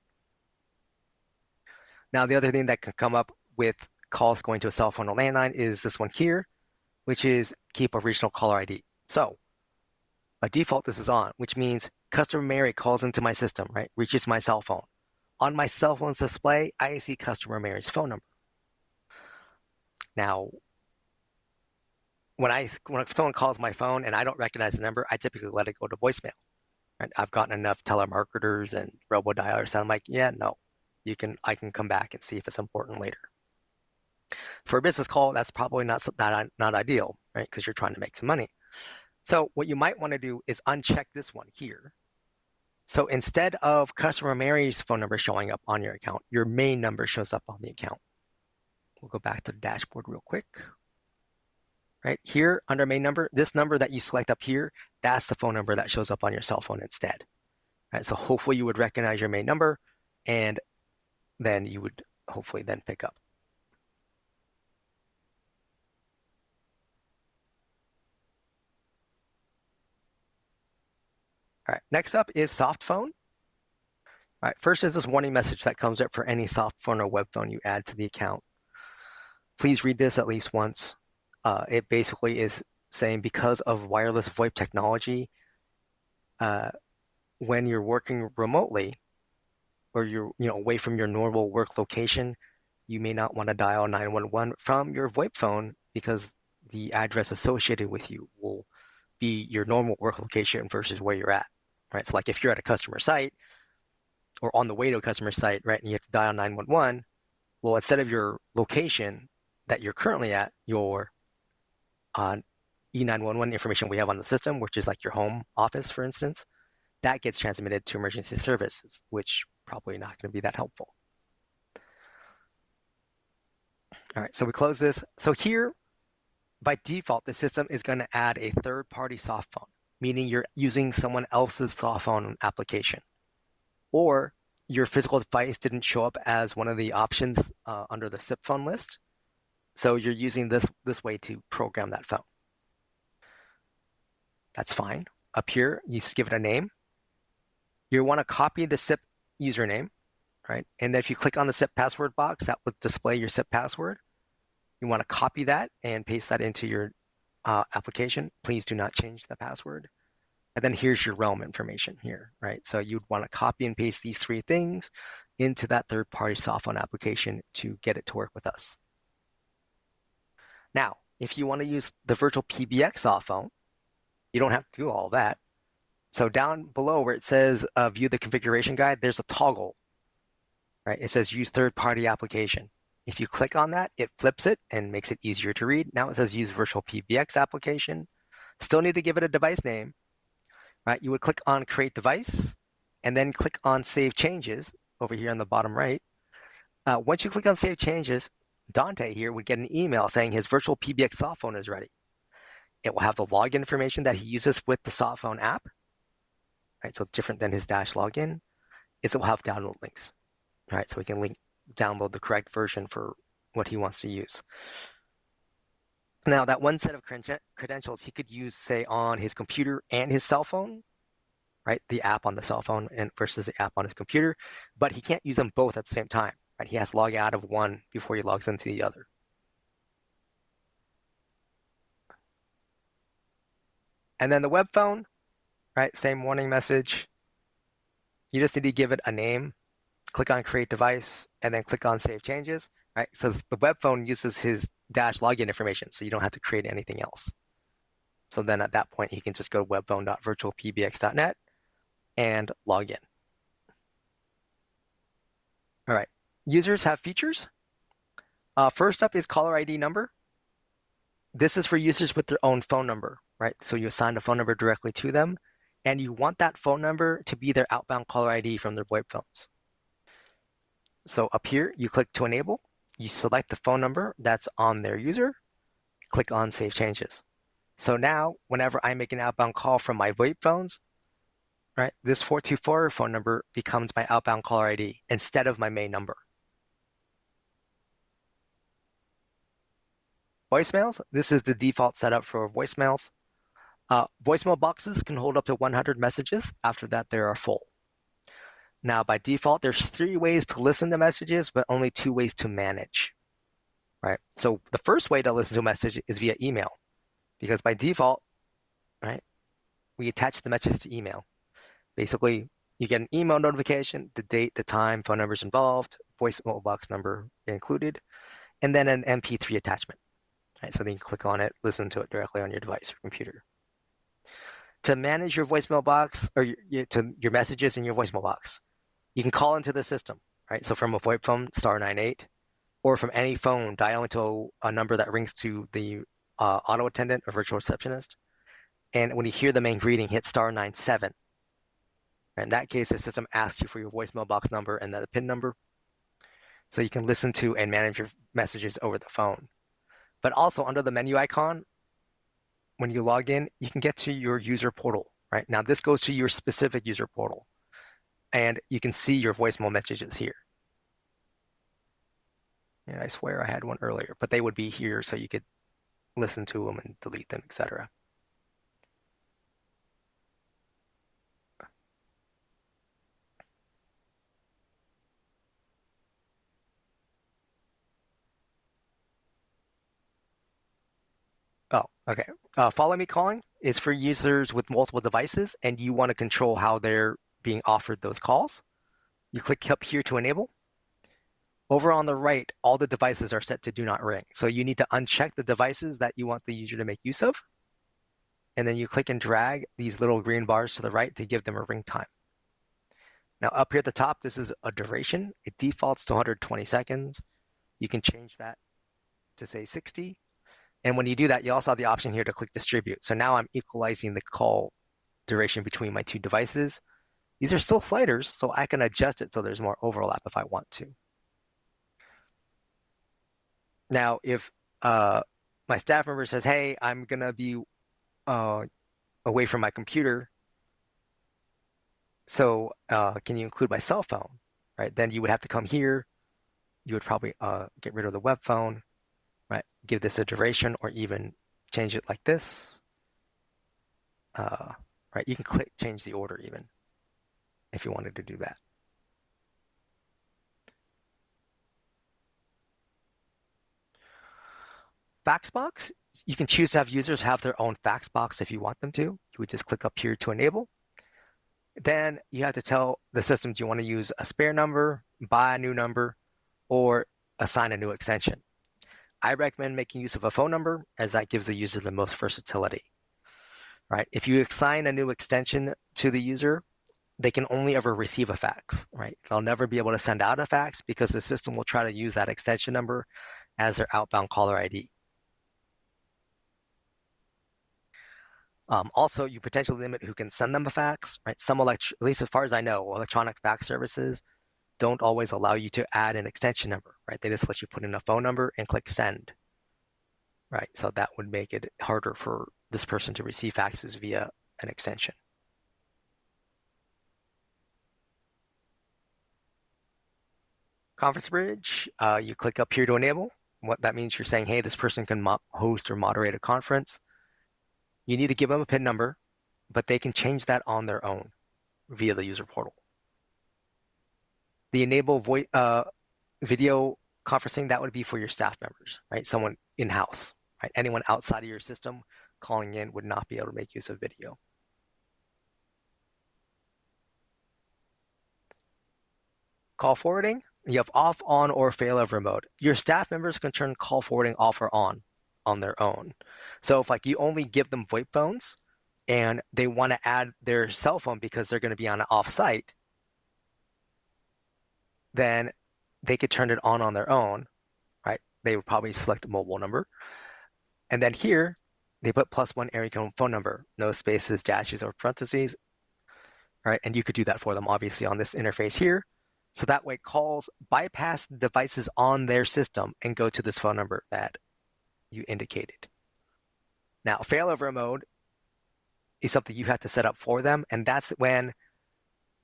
Now, the other thing that can come up with calls going to a cell phone or landline is this one here, which is keep a regional caller ID. So by default, this is on, which means customer Mary calls into my system, right? Reaches my cell phone. On my cell phone's display, I see customer Mary's phone number. Now, when someone calls my phone and I don't recognize the number, I typically let it go to voicemail. Right? I've gotten enough telemarketers and robo dialers that I'm like, yeah, no, I can come back and see if it's important later. For a business call, that's probably not ideal, right? Because you're trying to make some money. So what you might want to do is uncheck this one here. So instead of customer Mary's phone number showing up on your account, your main number shows up on the account. We'll go back to the dashboard real quick. Right here under main number, this number that you select up here, that's the phone number that shows up on your cell phone instead. Right, so hopefully you would recognize your main number, and then you would hopefully then pick up. All right, next up is soft phone. All right, first is this warning message that comes up for any soft phone or web phone you add to the account. Please read this at least once. It basically is saying because of wireless VoIP technology, when you're working remotely or you're away from your normal work location, you may not want to dial 911 from your VoIP phone because the address associated with you will be your normal work location versus where you're at, right? So like if you're at a customer site or on the way to a customer site, right, and you have to dial 911, well, instead of your location that you're currently at, your E911 information we have on the system, which is like your home office, for instance, that gets transmitted to emergency services, which probably not going to be that helpful. All right, so we close this. So here, by default, the system is going to add a third-party soft phone, meaning you're using someone else's soft phone application, or your physical device didn't show up as one of the options under the SIP phone list. So you're using this way to program that phone. That's fine. Up here, you just give it a name. You want to copy the SIP username, right? And then if you click on the SIP password box, that would display your SIP password. You want to copy that and paste that into your application. Please do not change the password. And then here's your realm information here, right? So you'd want to copy and paste these three things into that third-party soft phone application to get it to work with us. Now, if you want to use the VirtualPBX soft phone, you don't have to do all that. So down below where it says view the configuration guide, there's a toggle, right? It says use third-party application. If you click on that, it flips it and makes it easier to read. Now it says use VirtualPBX application. Still need to give it a device name, right? You would click on create device and then click on save changes over here on the bottom right. Once you click on save changes, Dante here would get an email saying his VirtualPBX soft phone is ready. It will have the login information that he uses with the soft phone app, right? So different than his Dash login. It will have download links, right? So we can download the correct version for what he wants to use. Now that one set of credentials he could use, say, on his computer and his cell phone, right? The app on the cell phone and versus the app on his computer, but he can't use them both at the same time, right? He has to log out of one before he logs into the other. And then the web phone, right? Same warning message. You just need to give it a name, click on create device, and then click on save changes, right? So the web phone uses his Dash login information, so you don't have to create anything else. So then at that point, he can just go to webphone.virtualpbx.net and log in. All right, users have features. First up is caller ID number. This is for users with their own phone number, right? So you assign a phone number directly to them, and you want that phone number to be their outbound caller ID from their VoIP phones. So up here, you click to enable, you select the phone number that's on their user, click on save changes. So now, whenever I make an outbound call from my VoIP phones, right, this 424 phone number becomes my outbound caller ID instead of my main number. Voicemails, this is the default setup for voicemails. Voicemail boxes can hold up to 100 messages. After that, they are full. Now, by default, there's 3 ways to listen to messages, but only 2 ways to manage, right? So the first way to listen to a message is via email, because by default, right, we attach the message to email. Basically, you get an email notification, the date, the time, phone numbers involved, voicemail box number included, and then an MP3 attachment. Right, so then you click on it, listen to it directly on your device or computer. To manage your voicemail box or your messages in your voicemail box, you can call into the system, right? So from a VoIP phone, *98, or from any phone, dial into a number that rings to the auto attendant or virtual receptionist. And when you hear the main greeting, hit *97. In that case, the system asks you for your voicemail box number and the PIN number, so you can listen to and manage your messages over the phone. But also under the menu icon, when you log in, you can get to your user portal, right? Now this goes to your specific user portal, and you can see your voicemail messages here. And I swear I had one earlier, but they would be here so you could listen to them and delete them, etc. Oh, okay. Follow me calling is for users with multiple devices, and you want to control how they're being offered those calls. You click up here to enable. Over on the right, all the devices are set to do not ring. So you need to uncheck the devices that you want the user to make use of. And then you click and drag these little green bars to the right to give them a ring time. Now up here at the top, this is a duration. It defaults to 120 seconds. You can change that to say 60. And when you do that, you also have the option here to click distribute. So now I'm equalizing the call duration between my two devices. These are still sliders, so I can adjust it so there's more overlap if I want to. Now, if my staff member says, hey, I'm going to be away from my computer, so can you include my cell phone, right? Then you would have to come here. You would probably get rid of the web phone, right? Give this a duration or even change it like this, right? You can change the order even if you wanted to do that. Fax box, you can choose to have users have their own fax box if you want them to. You would just click up here to enable. Then you have to tell the system, do you want to use a spare number, buy a new number, or assign a new extension? I recommend making use of a phone number as that gives the user the most versatility, right? If you assign a new extension to the user, they can only ever receive a fax, right? They'll never be able to send out a fax because the system will try to use that extension number as their outbound caller ID. Also, you potentially limit who can send them a fax, right? At least as far as I know, electronic fax services don't always allow you to add an extension number, right? They just let you put in a phone number and click send, right? So that would make it harder for this person to receive faxes via an extension. Conference Bridge, you click up here to enable. What that means, you're saying, hey, this person can host or moderate a conference. You need to give them a PIN number, but they can change that on their own via the user portal. The enable video conferencing, that would be for your staff members, right? Someone in-house, right? Anyone outside of your system calling in would not be able to make use of video. Call forwarding, you have off, on, or failover mode. Your staff members can turn call forwarding off or on their own. So if like you only give them VoIP phones and they want to add their cell phone because they're going to be on an off-site, then they could turn it on their own, right? They would probably select a mobile number. And then here, they put +1 area code phone number, no spaces, dashes, or parentheses, right? And you could do that for them, obviously, on this interface here. So that way calls bypass the devices on their system and go to this phone number that you indicated. Now, failover mode is something you have to set up for them, and that's when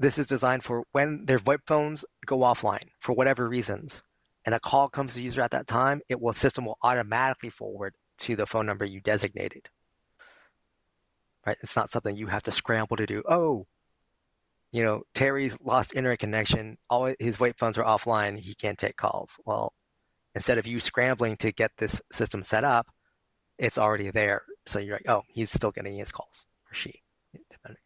this is designed for when their VoIP phones go offline for whatever reasons, and a call comes to the user at that time, system will automatically forward to the phone number you designated. Right? It's not something you have to scramble to do. Oh, Terry's lost internet connection. All his VoIP phones are offline. He can't take calls. Well, instead of you scrambling to get this system set up, it's already there. So you're like, oh, he's still getting his calls, or she, depending.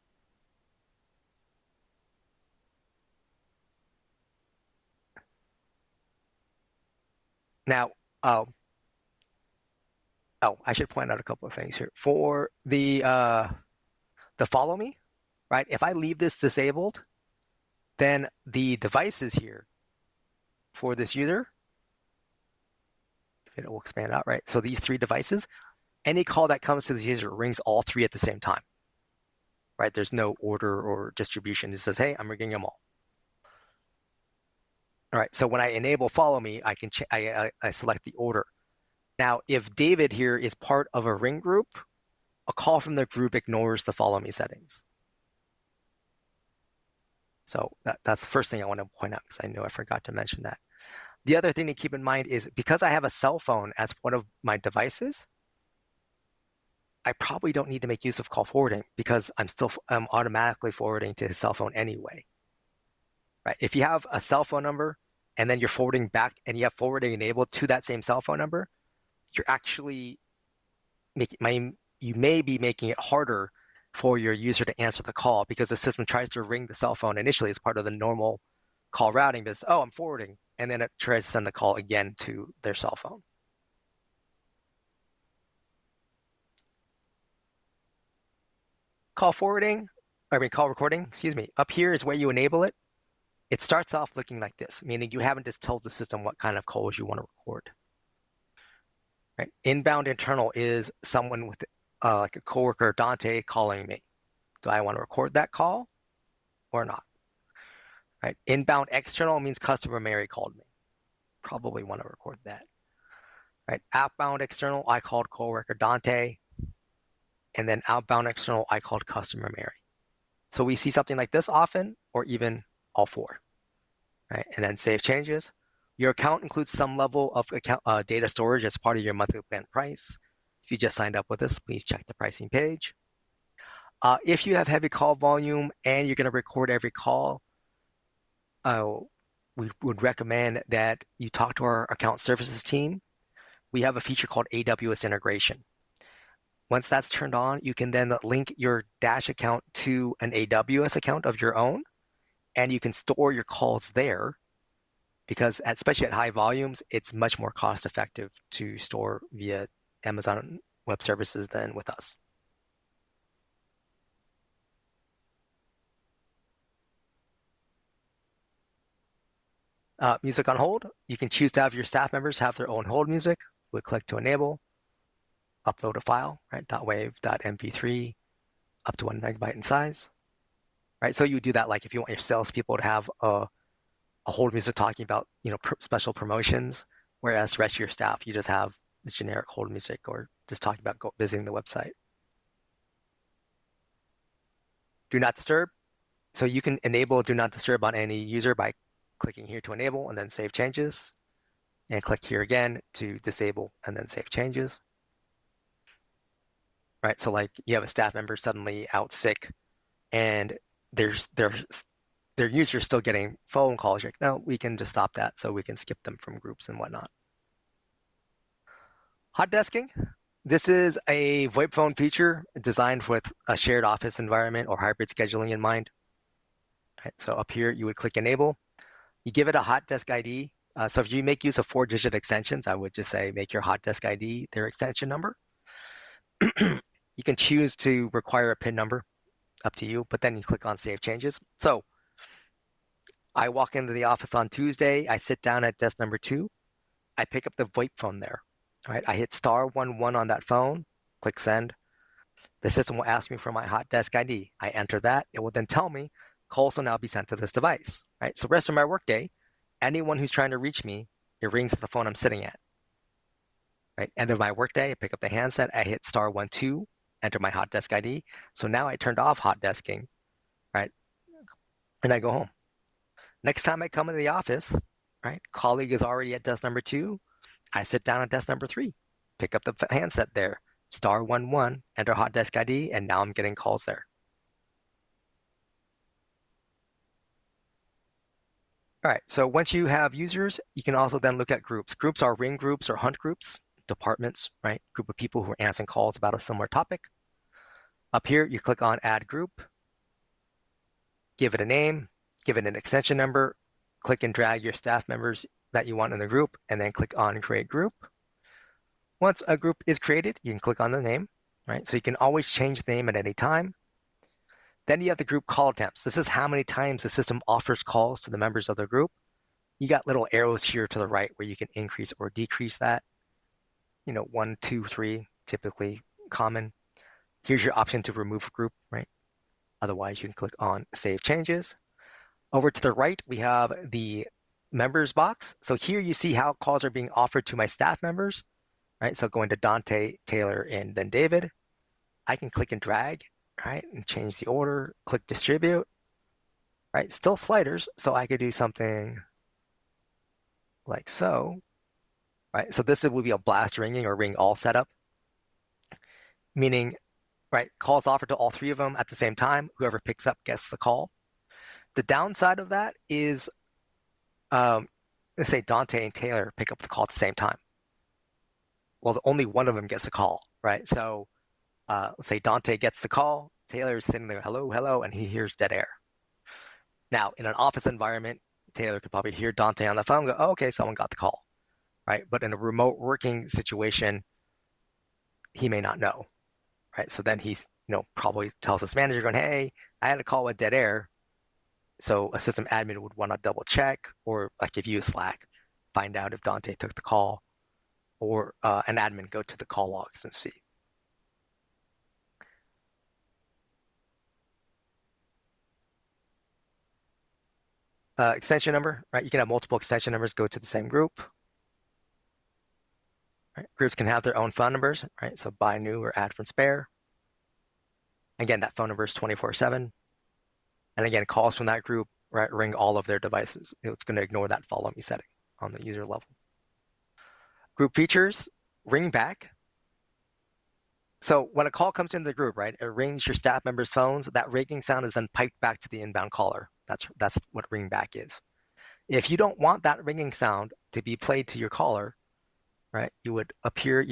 Now, Oh, I should point out a couple of things here. For the follow me, right? If I leave this disabled, then the devices here for this user, it will expand out, right? So these three devices, any call that comes to the user rings all three at the same time, right? There's no order or distribution. It says, hey, I'm ringing them all. All right, so when I enable follow me, I can I select the order. Now, if David here is part of a ring group, a call from the group ignores the follow me settings. So that's the first thing I want to point out because I know I forgot to mention that. The other thing to keep in mind is because I have a cell phone as one of my devices, I probably don't need to make use of call forwarding because I'm automatically forwarding to his cell phone anyway, right? If you have a cell phone number and then you're forwarding back and you have forwarding enabled to that same cell phone number, you're actually you may be making it harder for your user to answer the call because the system tries to ring the cell phone initially as part of the normal call routing, but oh, I'm forwarding, and then it tries to send the call again to their cell phone. Call recording, excuse me. Up here is where you enable it. It starts off looking like this, meaning you haven't just told the system what kind of calls you want to record. Right? Inbound internal is someone with like a coworker, Dante, calling me. Do I want to record that call or not? Right? Inbound external means customer Mary called me. Probably want to record that. Right? Outbound external, I called coworker Dante. And then outbound external, I called customer Mary. So we see something like this often, or even all four. Right? And then save changes. Your account includes some level of data storage as part of your monthly plan price. If you just signed up with us, please check the pricing page. If you have heavy call volume and you're going to record every call, we would recommend that you talk to our account services team. We have a feature called AWS integration. Once that's turned on, you can then link your Dash account to an AWS account of your own, and you can store your calls there because especially at high volumes, it's much more cost effective to store via Amazon Web Services than with us. Music on hold, you can choose to have your staff members have their own hold music. We click to enable, upload a file, right? .wav, .mp3, up to 1 megabyte in size, right? So you do that like if you want your salespeople to have a hold music talking about special promotions, whereas the rest of your staff you just have the generic hold music or just talking about visiting the website. Do not disturb. So you can enable do not disturb on any user by clicking here to enable and then save changes, and click here again to disable and then save changes. Right. So like you have a staff member suddenly out sick, and their user still getting phone calls. You're like, no, we can just stop that, so we can skip them from groups and whatnot. Hot desking. This is a VoIP phone feature designed with a shared office environment or hybrid scheduling in mind. Right, so up here, you would click enable. You give it a hot desk ID. So if you make use of 4-digit extensions, I would just say make your hot desk ID their extension number. You can choose to require a PIN number, up to you, but then you click on save changes. So I walk into the office on Tuesday. I sit down at desk number 2. I pick up the VoIP phone there. All right, I hit *11 on that phone, click send. The system will ask me for my hot desk ID. I enter that. It will then tell me calls will now be sent to this device. Right. So rest of my workday, anyone who's trying to reach me, it rings at the phone I'm sitting at. Right. End of my workday, I pick up the handset. I hit *12, enter my hot desk ID. So now I turned off hot desking. Right. And I go home. Next time I come into the office, right, colleague is already at desk number 2. I sit down at desk number 3, pick up the handset there, *11, enter hot desk ID, and now I'm getting calls there. All right, so once you have users, you can also then look at groups. Groups are ring groups or hunt groups, departments, right? Group of people who are answering calls about a similar topic. Up here, you click on add group, give it a name, give it an extension number, click and drag your staff members that you want in the group, and then click on create group. Once a group is created, you can click on the name, right? So you can always change the name at any time. Then you have the group call attempts. This is how many times the system offers calls to the members of the group. You got little arrows here to the right where you can increase or decrease that. 1, 2, 3, typically common. Here's your option to remove a group, right? Otherwise, you can click on Save Changes. Over to the right, we have the members box. So here you see how calls are being offered to my staff members, right? So going to Dante, Taylor, and then David. I can click and drag, right, and change the order, click Distribute, right? Still sliders, so I could do something like so, right? So this will be a blast ringing or ring all setup, meaning, right, calls offered to all three of them at the same time. Whoever picks up gets the call. The downside of that is, let's say Dante and Taylor pick up the call at the same time. Well, only one of them gets a call, right? So let's say Dante gets the call, Taylor's sitting there, hello, hello, and he hears dead air. Now, in an office environment, Taylor could probably hear Dante on the phone, go, oh, okay, someone got the call, right? But in a remote working situation, he may not know, right? So then he's, probably tells his manager going, hey, I had a call with dead air. So a system admin would want to double check, or like if you use Slack, find out if Dante took the call, or an admin go to the call logs and see. Extension number, right? You can have multiple extension numbers go to the same group. Right? Groups can have their own phone numbers, right? So buy new or add from spare. Again, that phone number is 24/7. And again, calls from that group, right, ring all of their devices. It's going to ignore that follow me setting on the user level. Group features, ring back. So when a call comes into the group, right, it rings your staff members' phones. That ringing sound is then piped back to the inbound caller. That's what ring back is. If you don't want that ringing sound to be played to your caller, right, you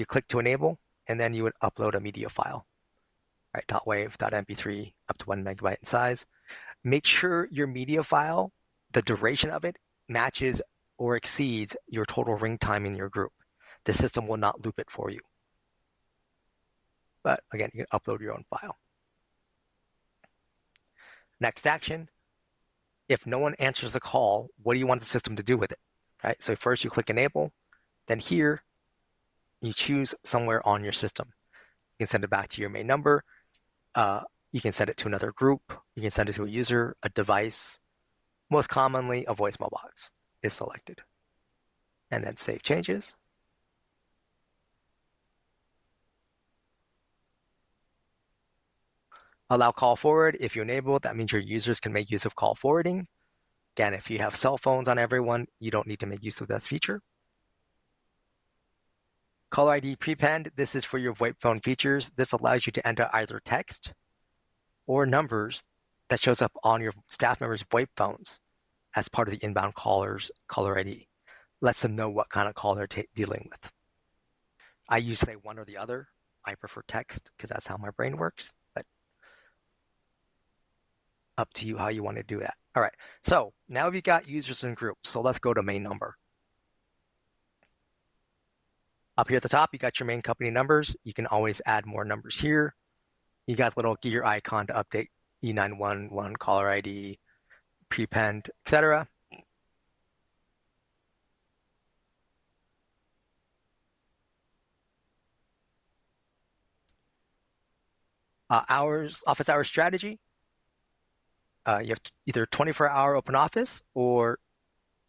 click to enable, and then you would upload a media file, right, .wav, .mp3, up to 1 megabyte in size. Make sure your media file, the duration of it, matches or exceeds your total ring time in your group. The system will not loop it for you. But again, you can upload your own file. Next action, if no one answers the call, what do you want the system to do with it? Right? So first you click enable, then here you choose somewhere on your system. You can send it back to your main number. You can send it to another group. You can send it to a user, a device. Most commonly, a voicemail box is selected. And then save changes. Allow call forward. If you enable, that means your users can make use of call forwarding. Again, if you have cell phones on everyone, you don't need to make use of that feature. Caller ID prepend, this is for your VoIP phone features. This allows you to enter either text or numbers that shows up on your staff members' VoIP phones as part of the inbound caller's caller ID. Lets them know what kind of call they're dealing with. I use say one or the other. I prefer text because that's how my brain works, but up to you how you want to do that. All right, so now we've got users and groups. So let's go to main number. Up here at the top, you got your main company numbers. You can always add more numbers here. You got the little gear icon to update E911, caller ID, prepend, etc. Office hours strategy. You have either 24-hour open office or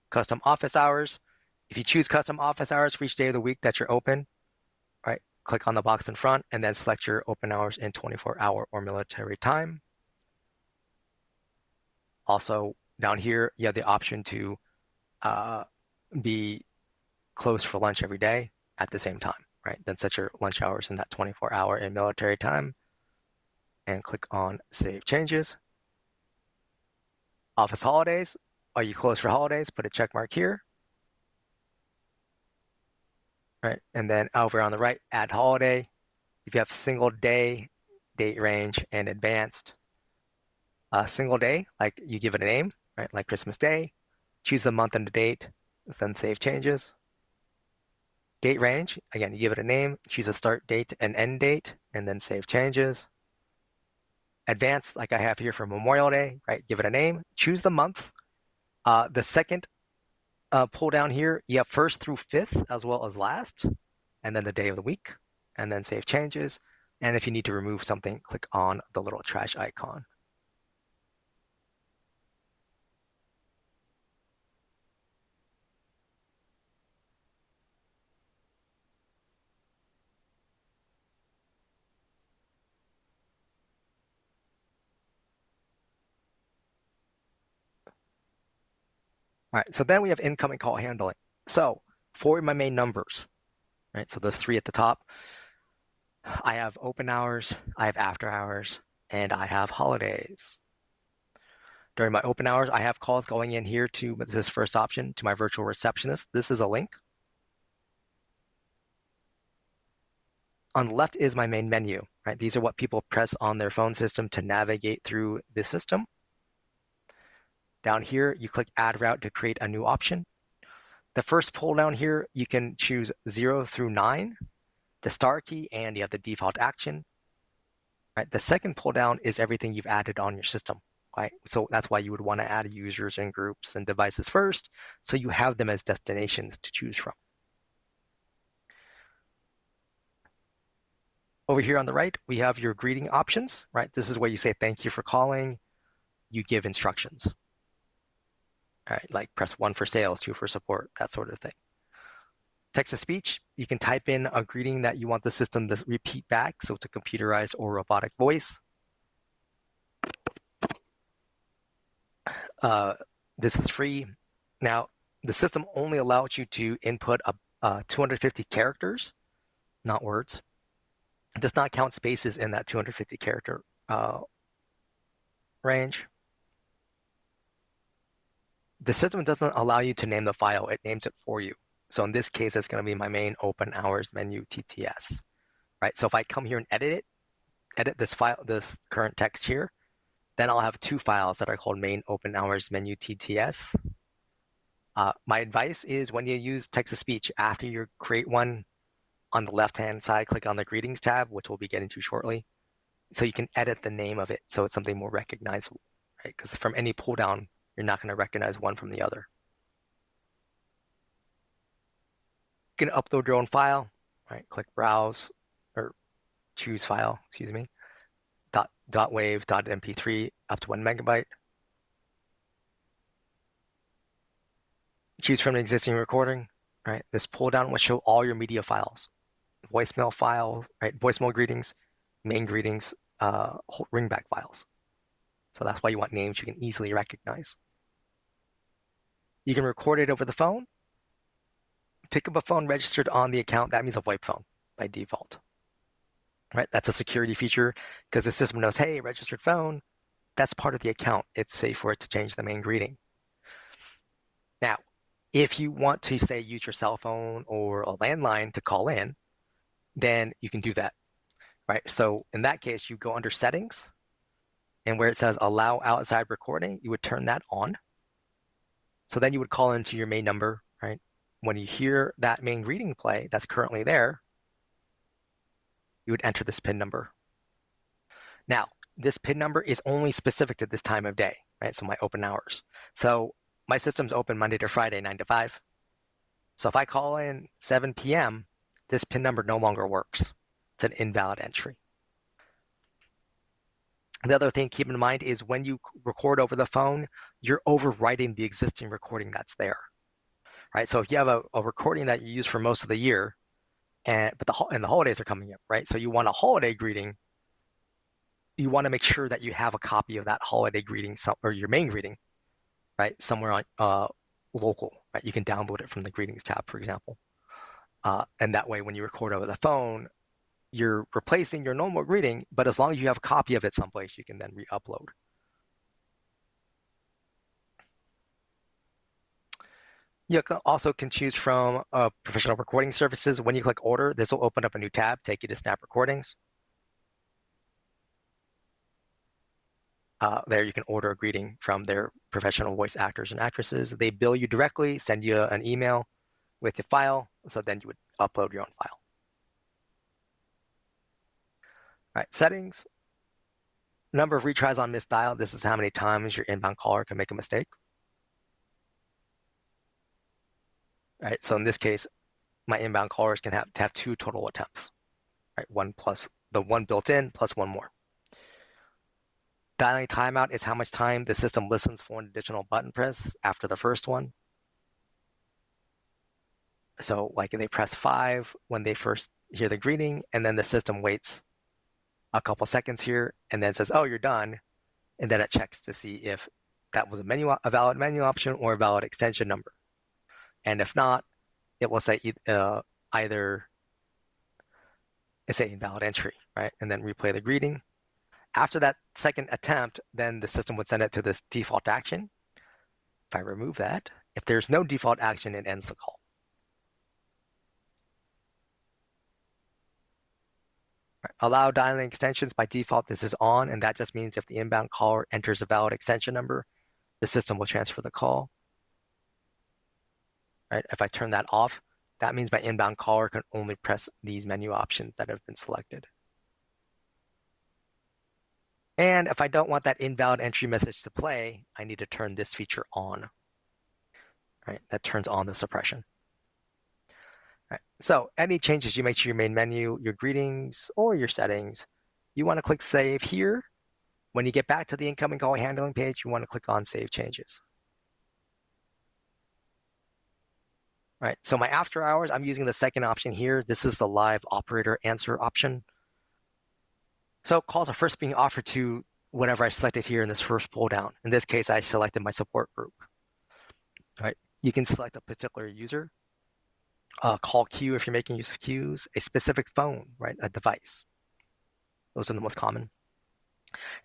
custom office hours. If you choose custom office hours for each day of the week that you're open, right, click on the box in front and then select your open hours in 24-hour or military time. Also, down here, you have the option to be closed for lunch every day at the same time, right? Then set your lunch hours in that 24-hour and military time and click on Save Changes. Office holidays, are you closed for holidays? Put a check mark here. Right, and then over on the right, add holiday. If you have single day, date range, and advanced. Single day, like you give it a name, right? Like Christmas Day. Choose the month and the date, then save changes. Date range, again, you give it a name, choose a start date and end date, and then save changes. Advanced, like I have here for Memorial Day, right? Give it a name, choose the month. The second pull down here, you have first through fifth as well as last, and then the day of the week, and then save changes. And if you need to remove something, click on the little trash icon. All right, so then we have incoming call handling. So for my main numbers, right? So those three at the top, I have open hours, I have after hours, and I have holidays. During my open hours, I have calls going in here to this first option, to my virtual receptionist. This is a link. On the left is my main menu, right? These are what people press on their phone system to navigate through the system. Down here, you click Add Route to create a new option. The first pull down here, you can choose 0 through 9, the star key, and you have the default action. Right? The second pull down is everything you've added on your system. Right? So that's why you would want to add users and groups and devices first, so you have them as destinations to choose from. Over here on the right, we have your greeting options. Right? This is where you say thank you for calling. You give instructions. All right, like press 1 for sales, 2 for support, that sort of thing. Text to speech, you can type in a greeting that you want the system to repeat back, so it's a computerized or robotic voice. This is free. Now, the system only allows you to input 250 characters, not words. It does not count spaces in that 250 character range. The system doesn't allow you to name the file, it names it for you. So in this case, it's going to be my main open hours menu TTS, right? So if I come here and edit this file, this current text here, then I'll have two files that are called main open hours menu TTS. My advice is when you use text to speech, after you create one, on the left-hand side, click on the greetings tab, which we'll be getting to shortly, so you can edit the name of it so it's something more recognizable, right? Because from any pull down, you're not going to recognize one from the other. You can upload your own file, right? Click browse or choose file, excuse me, .wave, .mp3 up to 1 megabyte. Choose from an existing recording, right? This pull down will show all your media files, voicemail files, right? Voicemail greetings, main greetings, ringback files. So that's why you want names you can easily recognize. You can record it over the phone. Pick up a phone registered on the account. That means a VoIP phone by default. Right? That's a security feature because the system knows, hey, registered phone, that's part of the account. It's safe for it to change the main greeting. Now, if you want to, say, use your cell phone or a landline to call in, then you can do that. Right? So in that case, you go under settings, and where it says allow outside recording, you would turn that on. So then you would call into your main number, right? When you hear that main greeting play that's currently there, you would enter this PIN number. Now, this PIN number is only specific to this time of day, right? So my open hours. So my system's open Monday to Friday, 9 to 5. So if I call in 7 p.m., this PIN number no longer works. It's an invalid entry. The other thing to keep in mind is when you record over the phone, you're overwriting the existing recording that's there, right? So if you have a recording that you use for most of the year, but the holidays are coming up, right? So you want a holiday greeting, you want to make sure that you have a copy of that holiday greeting or your main greeting, right? Somewhere on local, right? You can download it from the greetings tab, for example. And that way, when you record over the phone, you're replacing your normal greeting, but as long as you have a copy of it someplace, you can then re-upload. You also can choose from professional recording services. When you click order, this will open up a new tab, take you to Snap Recordings. There you can order a greeting from their professional voice actors and actresses. They bill you directly, send you an email with the file. So then you would upload your own file. All right, settings. Number of retries on missed dial. This is how many times your inbound caller can make a mistake. All right, so in this case, my inbound callers can have 2 total attempts. Right, one plus the one built in plus one more. Dialing timeout is how much time the system listens for an additional button press after the first one. So like they press 5 when they first hear the greeting, and then the system waits a couple seconds here and then says, oh, you're done. And then it checks to see if that was a valid menu option or a valid extension number. And if not, it will say either it's an invalid entry, right? And then replay the greeting. After that second attempt, then the system would send it to this default action. If I remove that, if there's no default action, it ends the call. Right. Allow dialing extensions by default. This is on, and that just means if the inbound caller enters a valid extension number, the system will transfer the call. Right. If I turn that off, that means my inbound caller can only press these menu options that have been selected. And if I don't want that invalid entry message to play, I need to turn this feature on. Right. That turns on the suppression. Right. So any changes you make to your main menu, your greetings, or your settings, you want to click Save here. When you get back to the incoming call handling page, you want to click on Save Changes. Right, so my after hours, I'm using the second option here. This is the live operator answer option. So calls are first being offered to whatever I selected here in this first pull down. In this case, I selected my support group. Right, you can select a particular user, call queue if you're making use of queues, a specific phone, right, a device. Those are the most common.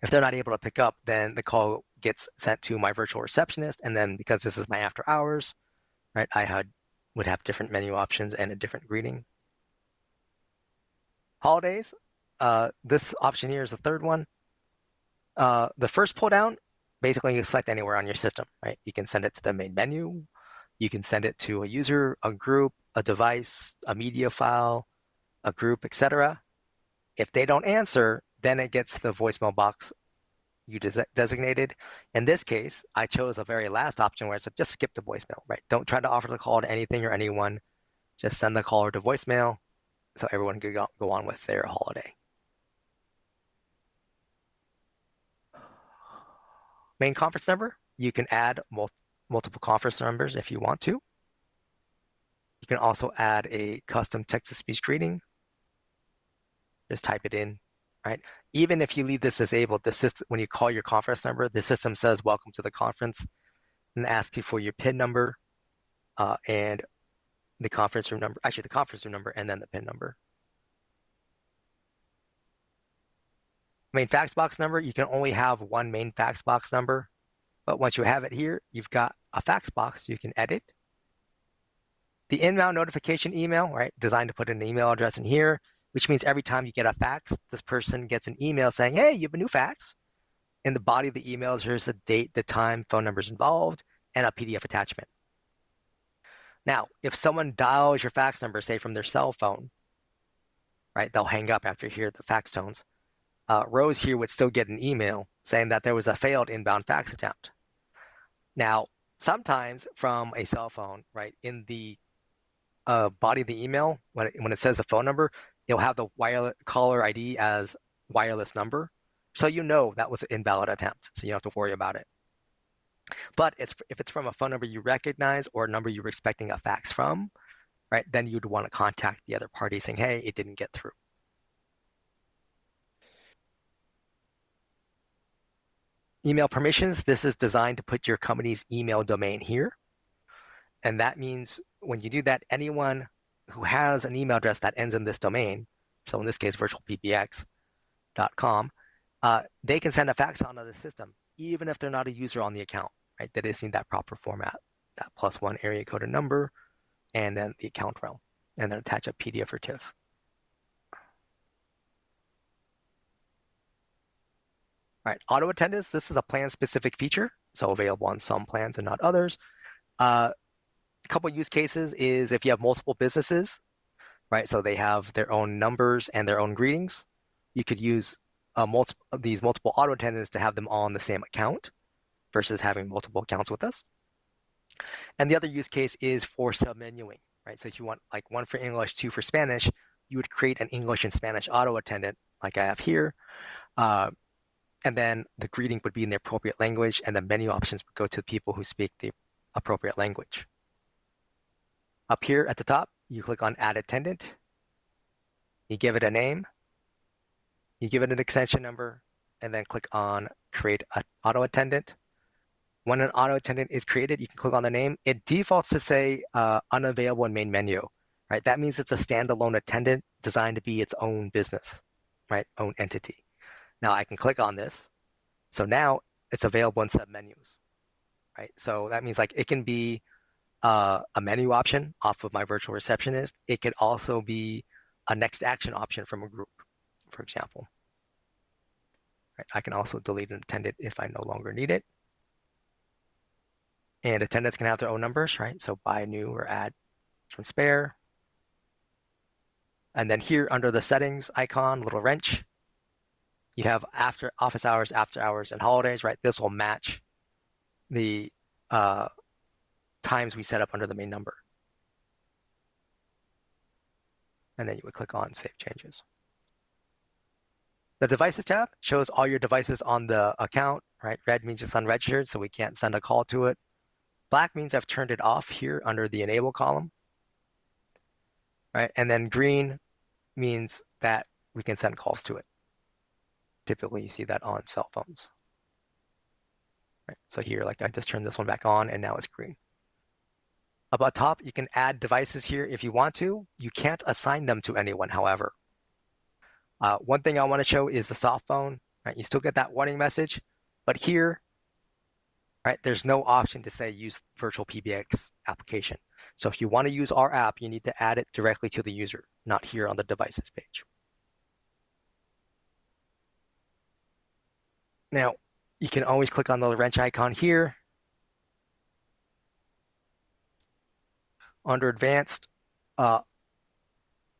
If they're not able to pick up, then the call gets sent to my virtual receptionist. And then because this is my after hours, right, would have different menu options and a different greeting. Holidays, this option here is the third one. The first pull down, basically you select anywhere on your system, right? You can send it to the main menu. You can send it to a user, a group, a device, a media file, a group, etc. If they don't answer, then it gets the voicemail box you designated. In this case, I chose a very last option where I said just skip the voicemail, right? Don't try to offer the call to anything or anyone. Just send the caller to voicemail so everyone could go on with their holiday. Main conference number, you can add multiple conference numbers if you want to. You can also add a custom text-to-speech greeting. Just type it in, right? Even if you leave this disabled, when you call your conference number, the system says, welcome to the conference, and asks you for your PIN number and the conference room number, actually the conference room number, and then the PIN number. Main fax box number, you can only have one main fax box number, but once you have it here, you've got a fax box you can edit. The inbound notification email, right, designed to put an email address in here, which means every time you get a fax, this person gets an email saying, hey, you have a new fax. In the body of the email, here's the date, the time, phone numbers involved, and a PDF attachment. Now, if someone dials your fax number, say from their cell phone, right, they'll hang up after you hear the fax tones. Rose here would still get an email saying that there was a failed inbound fax attempt. Now, sometimes from a cell phone, right, in the body of the email, when it says the phone number, it'll have the caller ID as wireless number. So you know that was an invalid attempt, so you don't have to worry about it. But if it's from a phone number you recognize or a number you were expecting a fax from, right, then you'd want to contact the other party saying, hey, it didn't get through. Email permissions, this is designed to put your company's email domain here. And that means when you do that, anyone who has an email address that ends in this domain, so in this case, virtualpbx.com, they can send a fax onto the system, even if they're not a user on the account, right? They just need that proper format, that +1 area code and number, and then the account realm, and then attach a PDF or TIFF. All right, auto attendance, this is a plan-specific feature, so available on some plans and not others. A couple use cases is if you have multiple businesses, right? So they have their own numbers and their own greetings. You could use these multiple auto attendants to have them all on the same account versus having multiple accounts with us. And the other use case is for submenuing, right? So if you want like one for English, two for Spanish, you would create an English and Spanish auto attendant like I have here. And then the greeting would be in the appropriate language, and the menu options would go to the people who speak the appropriate language. Up here at the top, you click on Add Attendant. You give it a name. You give it an extension number, and then click on Create an Auto Attendant. When an auto attendant is created, you can click on the name. It defaults to say unavailable in main menu, right? That means it's a standalone attendant designed to be its own business, right? Own entity. Now I can click on this. So now it's available in submenus, right? So that means like it can be a menu option off of my virtual receptionist. It could also be a next action option from a group, for example. Right? I can also delete an attendant if I no longer need it. And attendants can have their own numbers, right? So buy new or add from spare. And then here under the settings icon, little wrench, you have after office hours, after hours, and holidays, right? This will match the times we set up under the main number. And then you would click on Save Changes. The Devices tab shows all your devices on the account, right? Red means it's unregistered, so we can't send a call to it. Black means I've turned it off here under the Enable column, right? And then green means that we can send calls to it. Typically, you see that on cell phones. Right? So here, like I just turned this one back on, and now it's green. Up at top, you can add devices here if you want to. You can't assign them to anyone, however. One thing I want to show is the soft phone. Right? You still get that warning message, but here, right, there's no option to say use VirtualPBX application. So if you want to use our app, you need to add it directly to the user, not here on the devices page. Now, you can always click on the wrench icon here. Under advanced,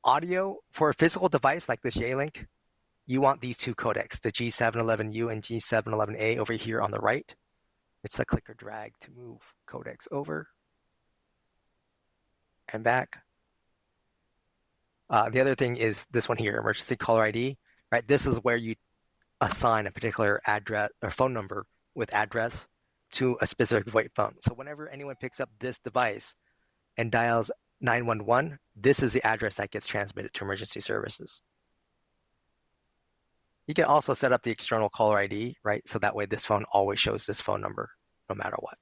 audio for a physical device like this Yealink, you want these two codecs, the G711U and G711A over here on the right. It's a click or drag to move codecs over and back. The other thing is this one here, emergency caller ID, right? This is where you assign a particular address or phone number with address to a specific VoIP phone. So whenever anyone picks up this device and dials 911, this is the address that gets transmitted to emergency services. You can also set up the external caller ID, right? So that way this phone always shows this phone number no matter what.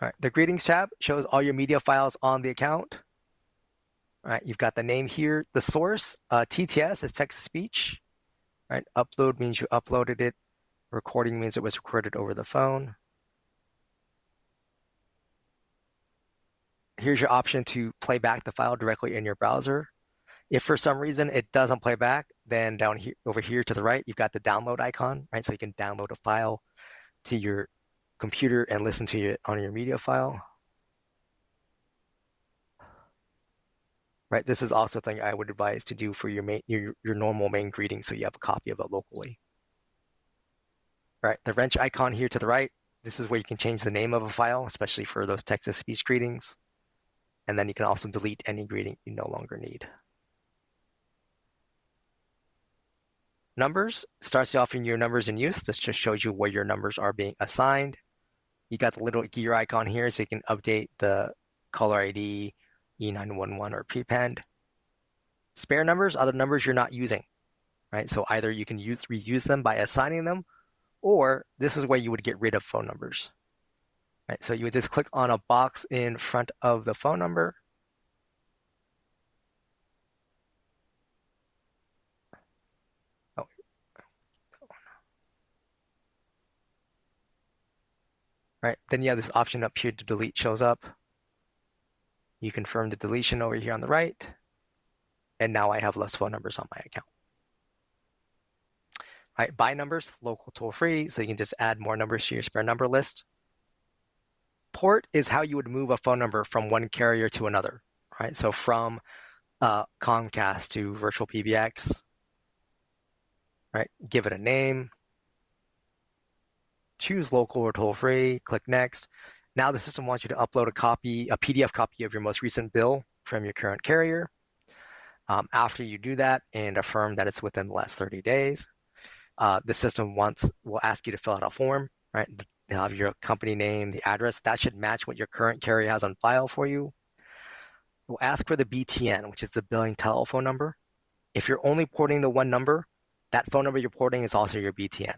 All right, the greetings tab shows all your media files on the account. All right, you've got the name here, the source, TTS is text-to-speech, right? Upload means you uploaded it. Recording means it was recorded over the phone. Here's your option to play back the file directly in your browser. If for some reason it doesn't play back, then down here, over here to the right, you've got the download icon, right? So you can download a file to your computer and listen to it on your media file. Right, this is also something I would advise to do for your normal main greeting, so you have a copy of it locally. Right, the wrench icon here to the right, this is where you can change the name of a file, especially for those text-to-speech greetings. And then you can also delete any greeting you no longer need. Numbers starts you off in your numbers in use. This just shows you where your numbers are being assigned. You got the little gear icon here, so you can update the caller ID, E911 or prepend. Spare numbers are the numbers you're not using, right? So either you can reuse them by assigning them, or this is where you would get rid of phone numbers. Right, so you would just click on a box in front of the phone number. Oh. Right, then you have this option up here to delete shows up. You confirm the deletion over here on the right. And now I have less phone numbers on my account. right? By numbers, local toll-free, so you can just add more numbers to your spare number list. Port is how you would move a phone number from one carrier to another, right? So from Comcast to VirtualPBX, right? Give it a name, choose local or toll-free, click next. Now the system wants you to upload a PDF copy of your most recent bill from your current carrier. After you do that and affirm that it's within the last 30 days, the system will ask you to fill out a form, right? They'll have your company name, the address. That should match what your current carrier has on file for you. We'll ask for the BTN, which is the billing telephone number. If you're only porting the one number, that phone number you're porting is also your BTN.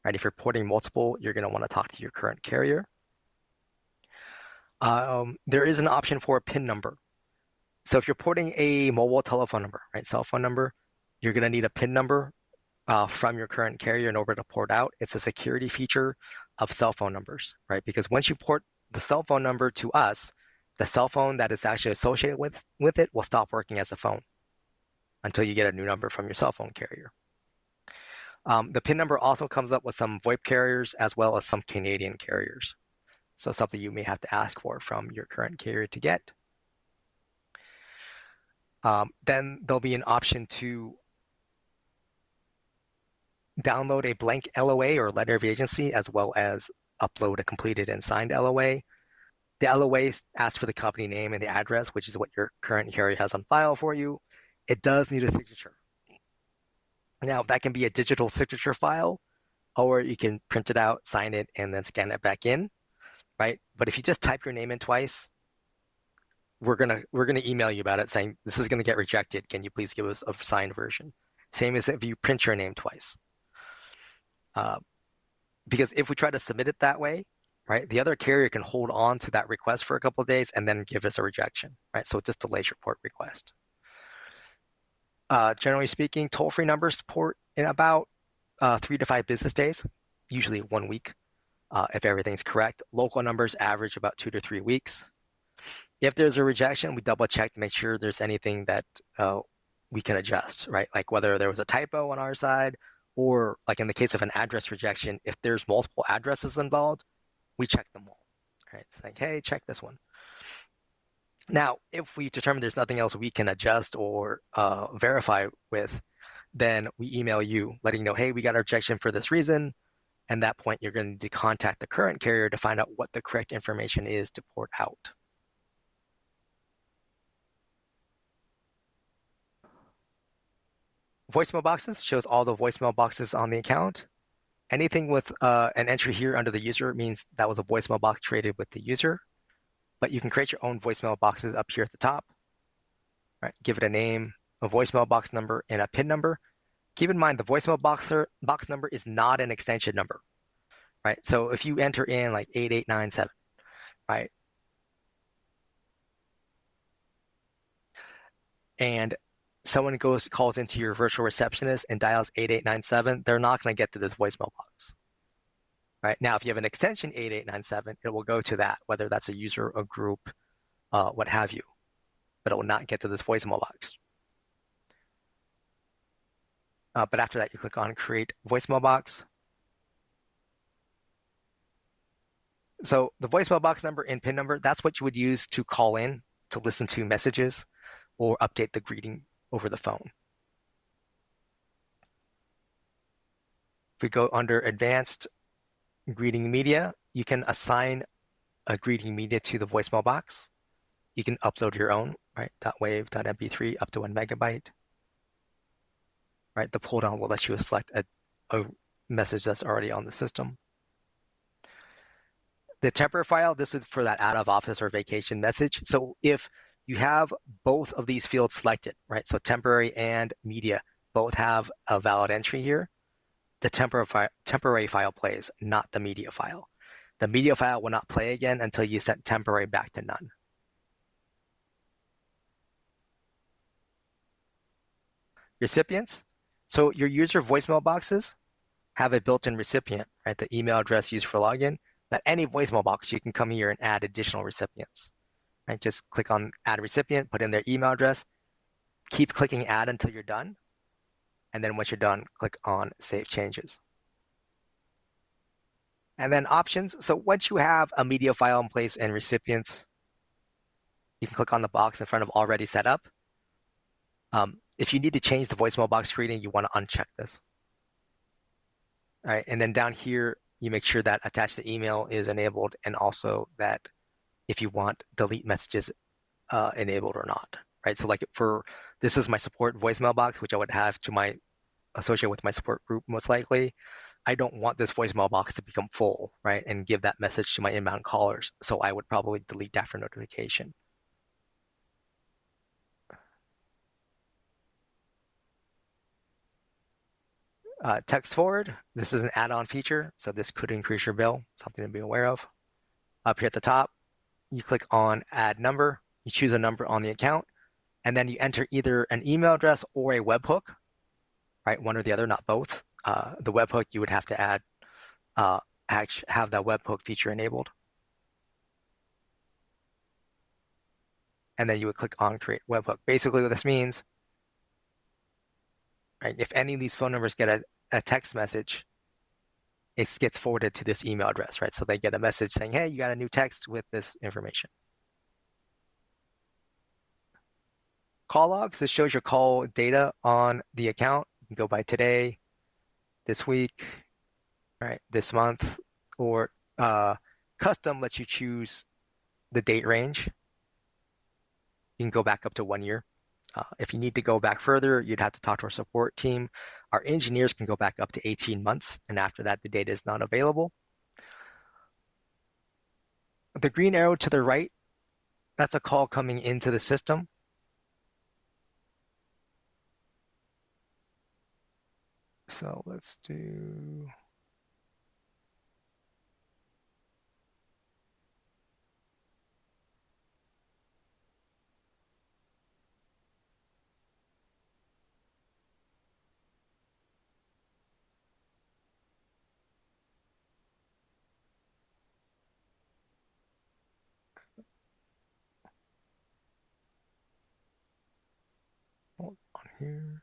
Right? If you're porting multiple, you're going to want to talk to your current carrier. There is an option for a PIN number. So if you're porting a mobile telephone number, right, cell phone number, you're going to need a PIN number from your current carrier in order to port out. It's a security feature of cell phone numbers, right? Because once you port the cell phone number to us, the cell phone that is actually associated with it will stop working as a phone until you get a new number from your cell phone carrier. The PIN number also comes up with some VoIP carriers as well as some Canadian carriers. So something you may have to ask for from your current carrier to get. Then there'll be an option to download a blank LOA or letter of agency, as well as upload a completed and signed LOA. The LOA asks for the company name and the address, which is what your current carrier has on file for you. It does need a signature. Now, that can be a digital signature file, or you can print it out, sign it, and then scan it back in, right? But if you just type your name in twice, we're gonna email you about it saying this is gonna get rejected. Can you please give us a signed version? Same as if you print your name twice. Because if we try to submit it that way, right, the other carrier can hold on to that request for a couple of days and then give us a rejection, right? So it just delays your port request. Generally speaking, toll-free numbers port in about 3 to 5 business days, usually 1 week, if everything's correct. Local numbers average about 2 to 3 weeks. If there's a rejection, we double check to make sure there's anything that we can adjust, right? Like whether there was a typo on our side, or like in the case of an address rejection, if there's multiple addresses involved, we check them all, right? It's like, hey, check this one. Now, if we determine there's nothing else we can adjust or verify with, then we email you letting you know, hey, we got a rejection for this reason. And at that point, you're going to need to contact the current carrier to find out what the correct information is to port out. Voicemail boxes shows all the voicemail boxes on the account. Anything with an entry here under the user means that was a voicemail box created with the user. But you can create your own voicemail boxes up here at the top. Right? Give it a name, a voicemail box number, and a PIN number. Keep in mind the voicemail box number is not an extension number, right? So if you enter in like 8897, right? And someone calls into your virtual receptionist and dials 8897, they're not going to get to this voicemail box. Right? Now, if you have an extension 8897, it will go to that, whether that's a user, a group, what have you, but it will not get to this voicemail box. But after that, you click on Create Voicemail Box. So the voicemail box number and PIN number, that's what you would use to call in to listen to messages or update the greeting over the phone. If we go under Advanced Greeting Media, you can assign a greeting media to the voicemail box. You can upload your own, right? .wave, .mp3, up to 1 megabyte. Right? The pull down will let you select a message that's already on the system. The temporary file, this is for that out of office or vacation message. So if you have both of these fields selected, right? So temporary and media both have a valid entry here. The temporary file plays, not the media file. The media file will not play again until you set temporary back to none. Recipients. So your user voicemail boxes have a built-in recipient, right? The email address used for login. But any voicemail box, you can come here and add additional recipients. Right? Just click on Add Recipient, put in their email address. Keep clicking Add until you're done. And then once you're done, click on Save Changes. And then options. So once you have a media file in place and recipients, you can click on the box in front of Already Set Up. If you need to change the voicemail box greeting, you want to uncheck this. All right, and then down here, you make sure that attach the email is enabled, and also that if you want delete messages enabled or not, right? So like this is my support voicemail box, which I would have to associate with my support group most likely. I don't want this voicemail box to become full, right? And give that message to my inbound callers. So I would probably delete after notification. Text forward, this is an add-on feature. So this could increase your bill, something to be aware of. Up here at the top, you click on add number, you choose a number on the account, and then you enter either an email address or a webhook, right? One or the other, not both. The webhook, you would have to have that webhook feature enabled. And then you would click on create webhook. Basically what this means, right? If any of these phone numbers get a text message, it gets forwarded to this email address, right? So they get a message saying, hey, you got a new text with this information. Call logs, this shows your call data on the account. You can go by today, this week, right, this month, or custom lets you choose the date range. You can go back up to 1 year. If you need to go back further, you'd have to talk to our support team. Our engineers can go back up to 18 months, and after that, the data is not available. The green arrow to the right, that's a call coming into the system. So let's do... Hold on here.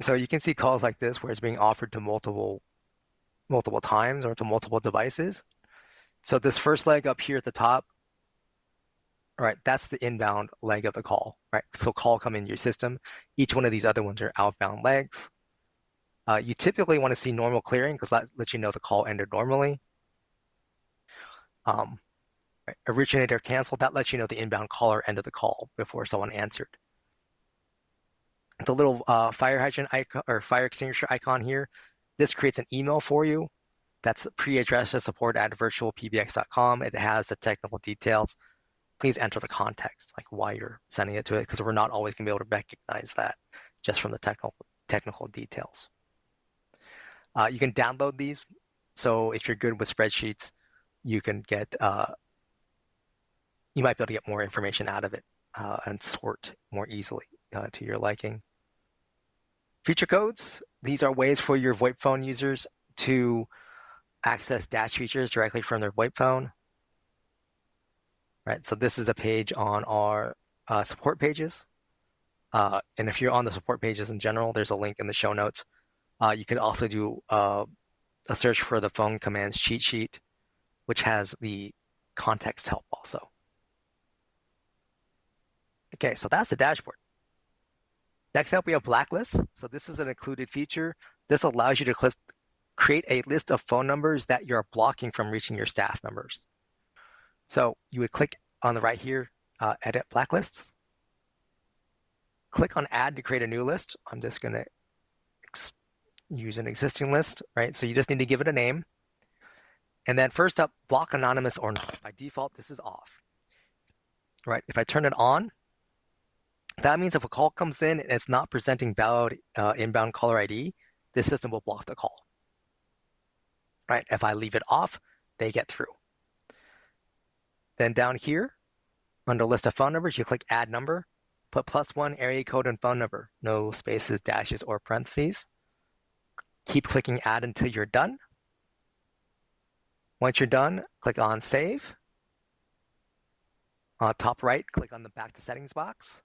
So you can see calls like this where it's being offered to multiple times or to multiple devices. So this first leg up here at the top, right, that's the inbound leg of the call, right? So call come into your system. Each one of these other ones are outbound legs. You typically want to see normal clearing because that lets you know the call ended normally. Right, originator canceled, that lets you know the inbound caller ended the call before someone answered. The little fire hydrant icon or fire extinguisher icon here, this creates an email for you. That's pre-addressed as support@virtualpbx.com. It has the technical details. Please enter the context, like why you're sending it to it, because we're not always going to be able to recognize that just from the technical details. You can download these. So if you're good with spreadsheets, you can get, you might be able to get more information out of it and sort more easily to your liking. Feature codes, these are ways for your VoIP phone users to access Dash features directly from their VoIP phone. Right, so this is a page on our support pages. And if you're on the support pages in general, there's a link in the show notes. You could also do a search for the phone commands cheat sheet, which has the context help also. Okay, so that's the dashboard. Next up, we have blacklists. So this is an included feature. This allows you to create a list of phone numbers that you're blocking from reaching your staff members. So you would click on the right here, edit blacklists. Click on add to create a new list. I'm just going to use an existing list, right? So you just need to give it a name. And then first up, block anonymous or not. By default, this is off, right? If I turn it on, that means if a call comes in and it's not presenting valid inbound caller ID, the system will block the call, right? If I leave it off, they get through. Then down here, under list of phone numbers, you click add number, put +1 area code and phone number, no spaces, dashes, or parentheses. Keep clicking add until you're done. Once you're done, click on Save. Top right, click on the Back to Settings box.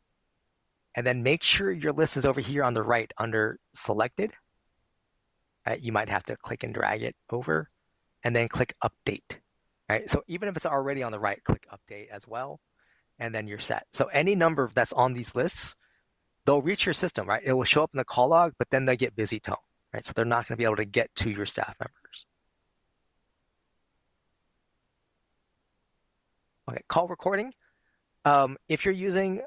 And then make sure your list is over here on the right under Selected. You might have to click and drag it over, and then click Update. Right? So even if it's already on the right, click Update as well, and then you're set. So any number that's on these lists, they'll reach your system, right? It will show up in the call log, but then they get busy tone, right? So they're not going to be able to get to your staff members. Okay, call recording. If you're using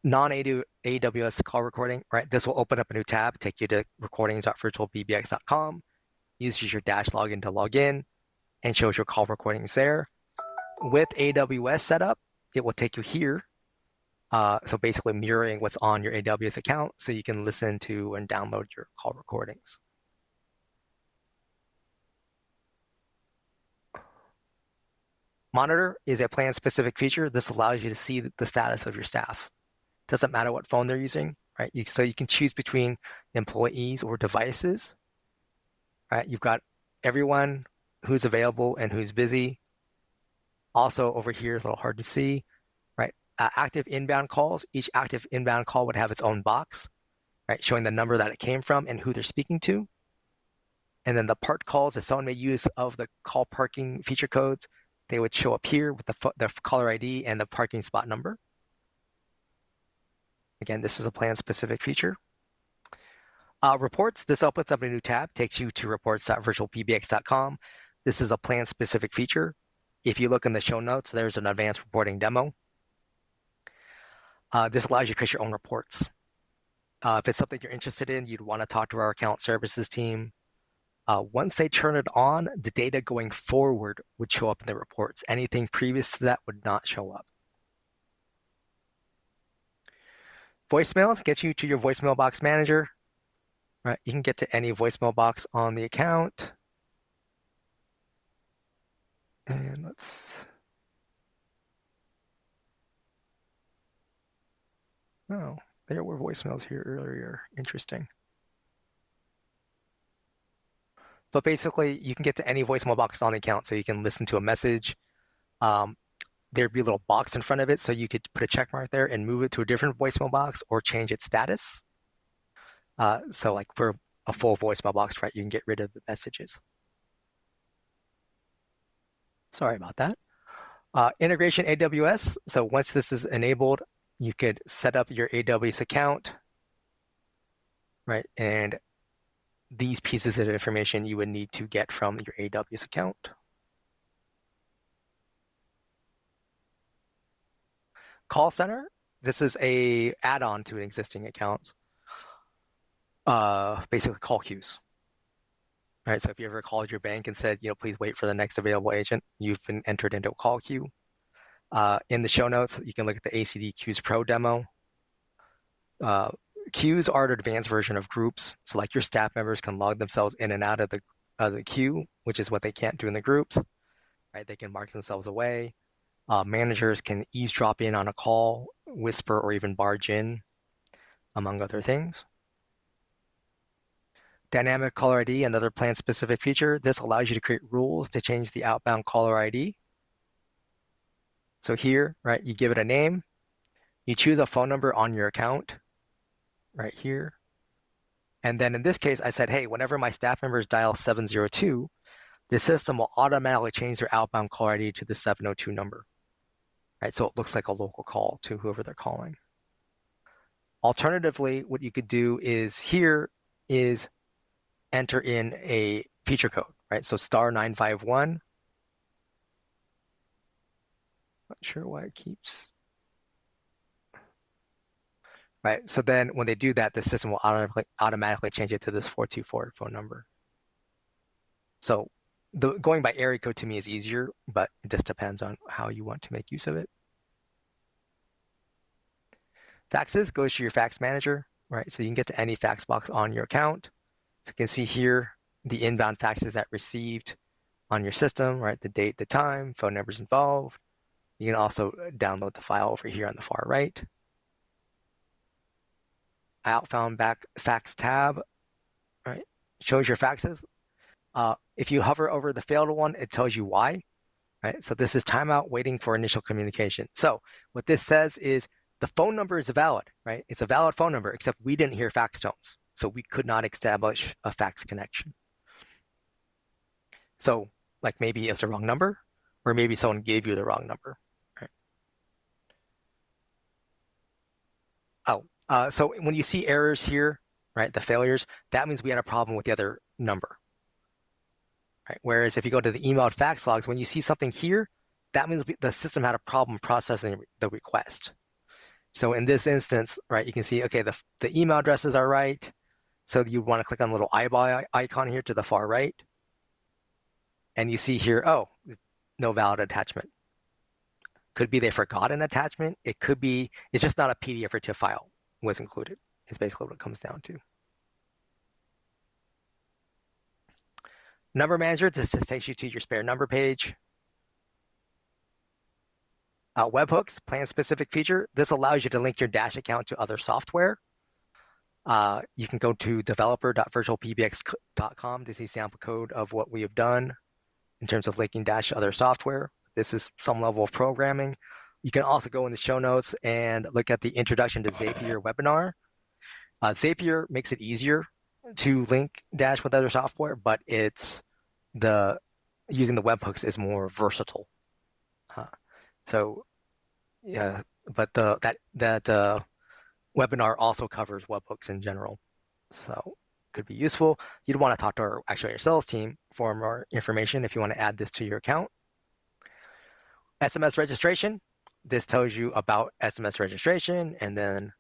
non-AWS call recording, right, this will open up a new tab, take you to recordings.virtualpbx.com, uses your dash login to log in, and shows your call recordings there. With AWS setup, it will take you here. So basically mirroring what's on your AWS account so you can listen to and download your call recordings. Monitor is a plan-specific feature. This allows you to see the status of your staff. Doesn't matter what phone they're using, right? So you can choose between employees or devices, right? You've got everyone who's available and who's busy. Also over here, it's a little hard to see, right? Active inbound calls. Each active inbound call would have its own box, right? Showing the number that it came from and who they're speaking to. And then the part calls, if someone made use of the call parking feature codes, they would show up here with the caller ID and the parking spot number. Again, this is a plan-specific feature. Reports, this opens up a new tab, takes you to reports.virtualpbx.com. This is a plan-specific feature. If you look in the show notes, there's an advanced reporting demo. This allows you to create your own reports. If it's something you're interested in, you'd want to talk to our account services team. Once they turn it on, the data going forward would show up in the reports. Anything previous to that would not show up. Voicemails get you to your voicemail box manager. Right, you can get to any voicemail box on the account. And oh, there were voicemails here earlier. Interesting. But basically, you can get to any voicemail box on the account, so you can listen to a message. There'd be a little box in front of it, so you could put a check mark there and move it to a different voicemail box or change its status. So like for a full voicemail box, right, you can get rid of the messages. Sorry about that. Integration AWS. So once this is enabled, you could set up your AWS account, right? And these pieces of information you would need to get from your AWS account. Call center. This is a add-on to an existing account. Basically call queues. All right, so if you ever called your bank and said, please wait for the next available agent, you've been entered into a call queue. In the show notes, you can look at the ACD Queues Pro demo. Queues are an advanced version of groups. So like your staff members can log themselves in and out of the queue, which is what they can't do in the groups, right? They can mark themselves away. Managers can eavesdrop in on a call, whisper, or even barge in, among other things. Dynamic caller ID, another plan-specific feature. This allows you to create rules to change the outbound caller ID. So here, right, you give it a name. You choose a phone number on your account, right here. And then in this case, I said, hey, whenever my staff members dial 702, the system will automatically change their outbound caller ID to the 702 number, right? So it looks like a local call to whoever they're calling. Alternatively, what you could do is here is enter in a feature code, right? So *951. Not sure why it keeps. Right, so then when they do that, the system will automatically change it to this 424 phone number. So going by area code to me is easier, but it just depends on how you want to make use of it. Faxes goes to your fax manager, right? So you can get to any fax box on your account. So you can see here the inbound faxes that received on your system, right? The date, the time, phone numbers involved. You can also download the file over here on the far right. Outbound fax tab, right? Shows your faxes. if you hover over the failed one, it tells you why, right? So this is timeout waiting for initial communication. So what this says is the phone number is valid, right? It's a valid phone number, except we didn't hear fax tones. So we could not establish a fax connection. So like maybe it's the wrong number, or maybe someone gave you the wrong number. Right? So when you see errors here, right, the failures, that means we had a problem with the other number. Right? Whereas if you go to the emailed fax logs, when you see something here, that means the system had a problem processing the request. So in this instance, right, you can see, okay, the email addresses are right. So you want to click on the little eyeball icon here to the far right. And you see here, oh, no valid attachment. Could be they forgot an attachment. It could be, it's just not a PDF or TIFF file was included, is basically what it comes down to. Number Manager, this just takes you to your spare number page. Webhooks, plan-specific feature. This allows you to link your Dash account to other software. You can go to developer.virtualpbx.com to see sample code of what we have done in terms of linking Dash to other software. This is some level of programming. You can also go in the show notes and look at the Introduction to Zapier webinar. Zapier makes it easier to link Dash with other software, but using the webhooks is more versatile. So yeah, but that webinar also covers webhooks in general, so could be useful. You'd want to talk to your sales team for more information if you want to add this to your account. SMS registration. This tells you about SMS registration and then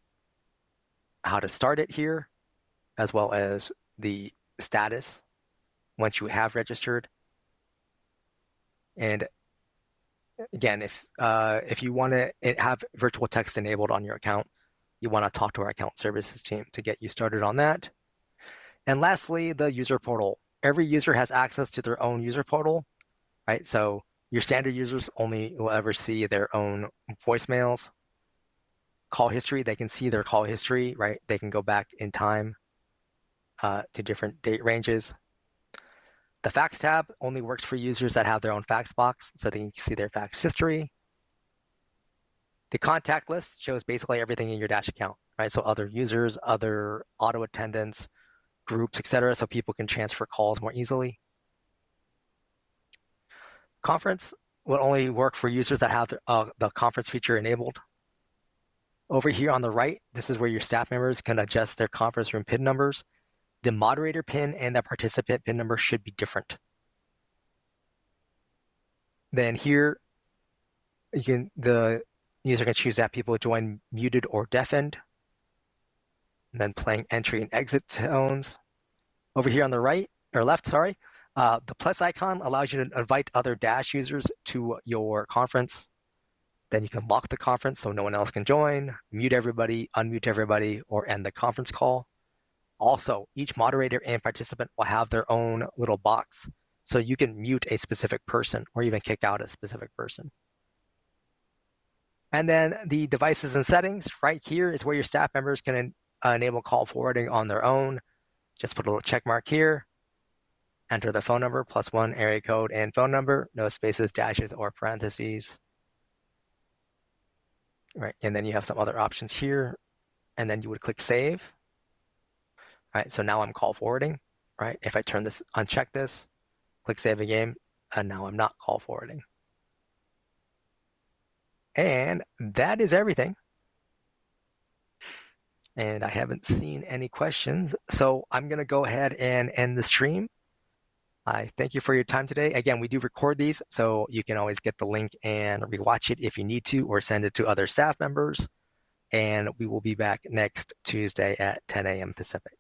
how to start it here, as well as the status once you have registered. And again, if you want to have virtual text enabled on your account, you want to talk to our account services team to get you started on that. And lastly, the user portal. Every user has access to their own user portal, right? So your standard users only will ever see their own voicemails. Call history, they can see their call history, right? They can go back in time to different date ranges. The fax tab only works for users that have their own fax box, so they can see their fax history. The contact list shows basically everything in your Dash account, right? So other users, other auto attendants, groups, etc., so people can transfer calls more easily. Conference will only work for users that have the conference feature enabled. Over here on the right, this is where your staff members can adjust their conference room PIN numbers. The moderator PIN and the participant PIN number should be different. Then here, the user can choose that people join muted or deafened. And then playing entry and exit tones. Over here on the right, or left, sorry, the plus icon allows you to invite other Dash users to your conference. Then you can lock the conference so no one else can join, mute everybody, unmute everybody, or end the conference call. Also, each moderator and participant will have their own little box, so you can mute a specific person or even kick out a specific person. And then the devices and settings, right here is where your staff members can enable call forwarding on their own. Just put a little check mark here. Enter the phone number, +1 area code and phone number, no spaces, dashes, or parentheses. Right, and then you have some other options here, and then you would click save. Right, so now I'm call forwarding, right? If I uncheck this, click save again, and now I'm not call forwarding. And that is everything. And I haven't seen any questions, so I'm gonna go ahead and end the stream. I thank you for your time today. Again, we do record these, so you can always get the link and rewatch it if you need to, or send it to other staff members. And we will be back next Tuesday at 10 a.m. Pacific.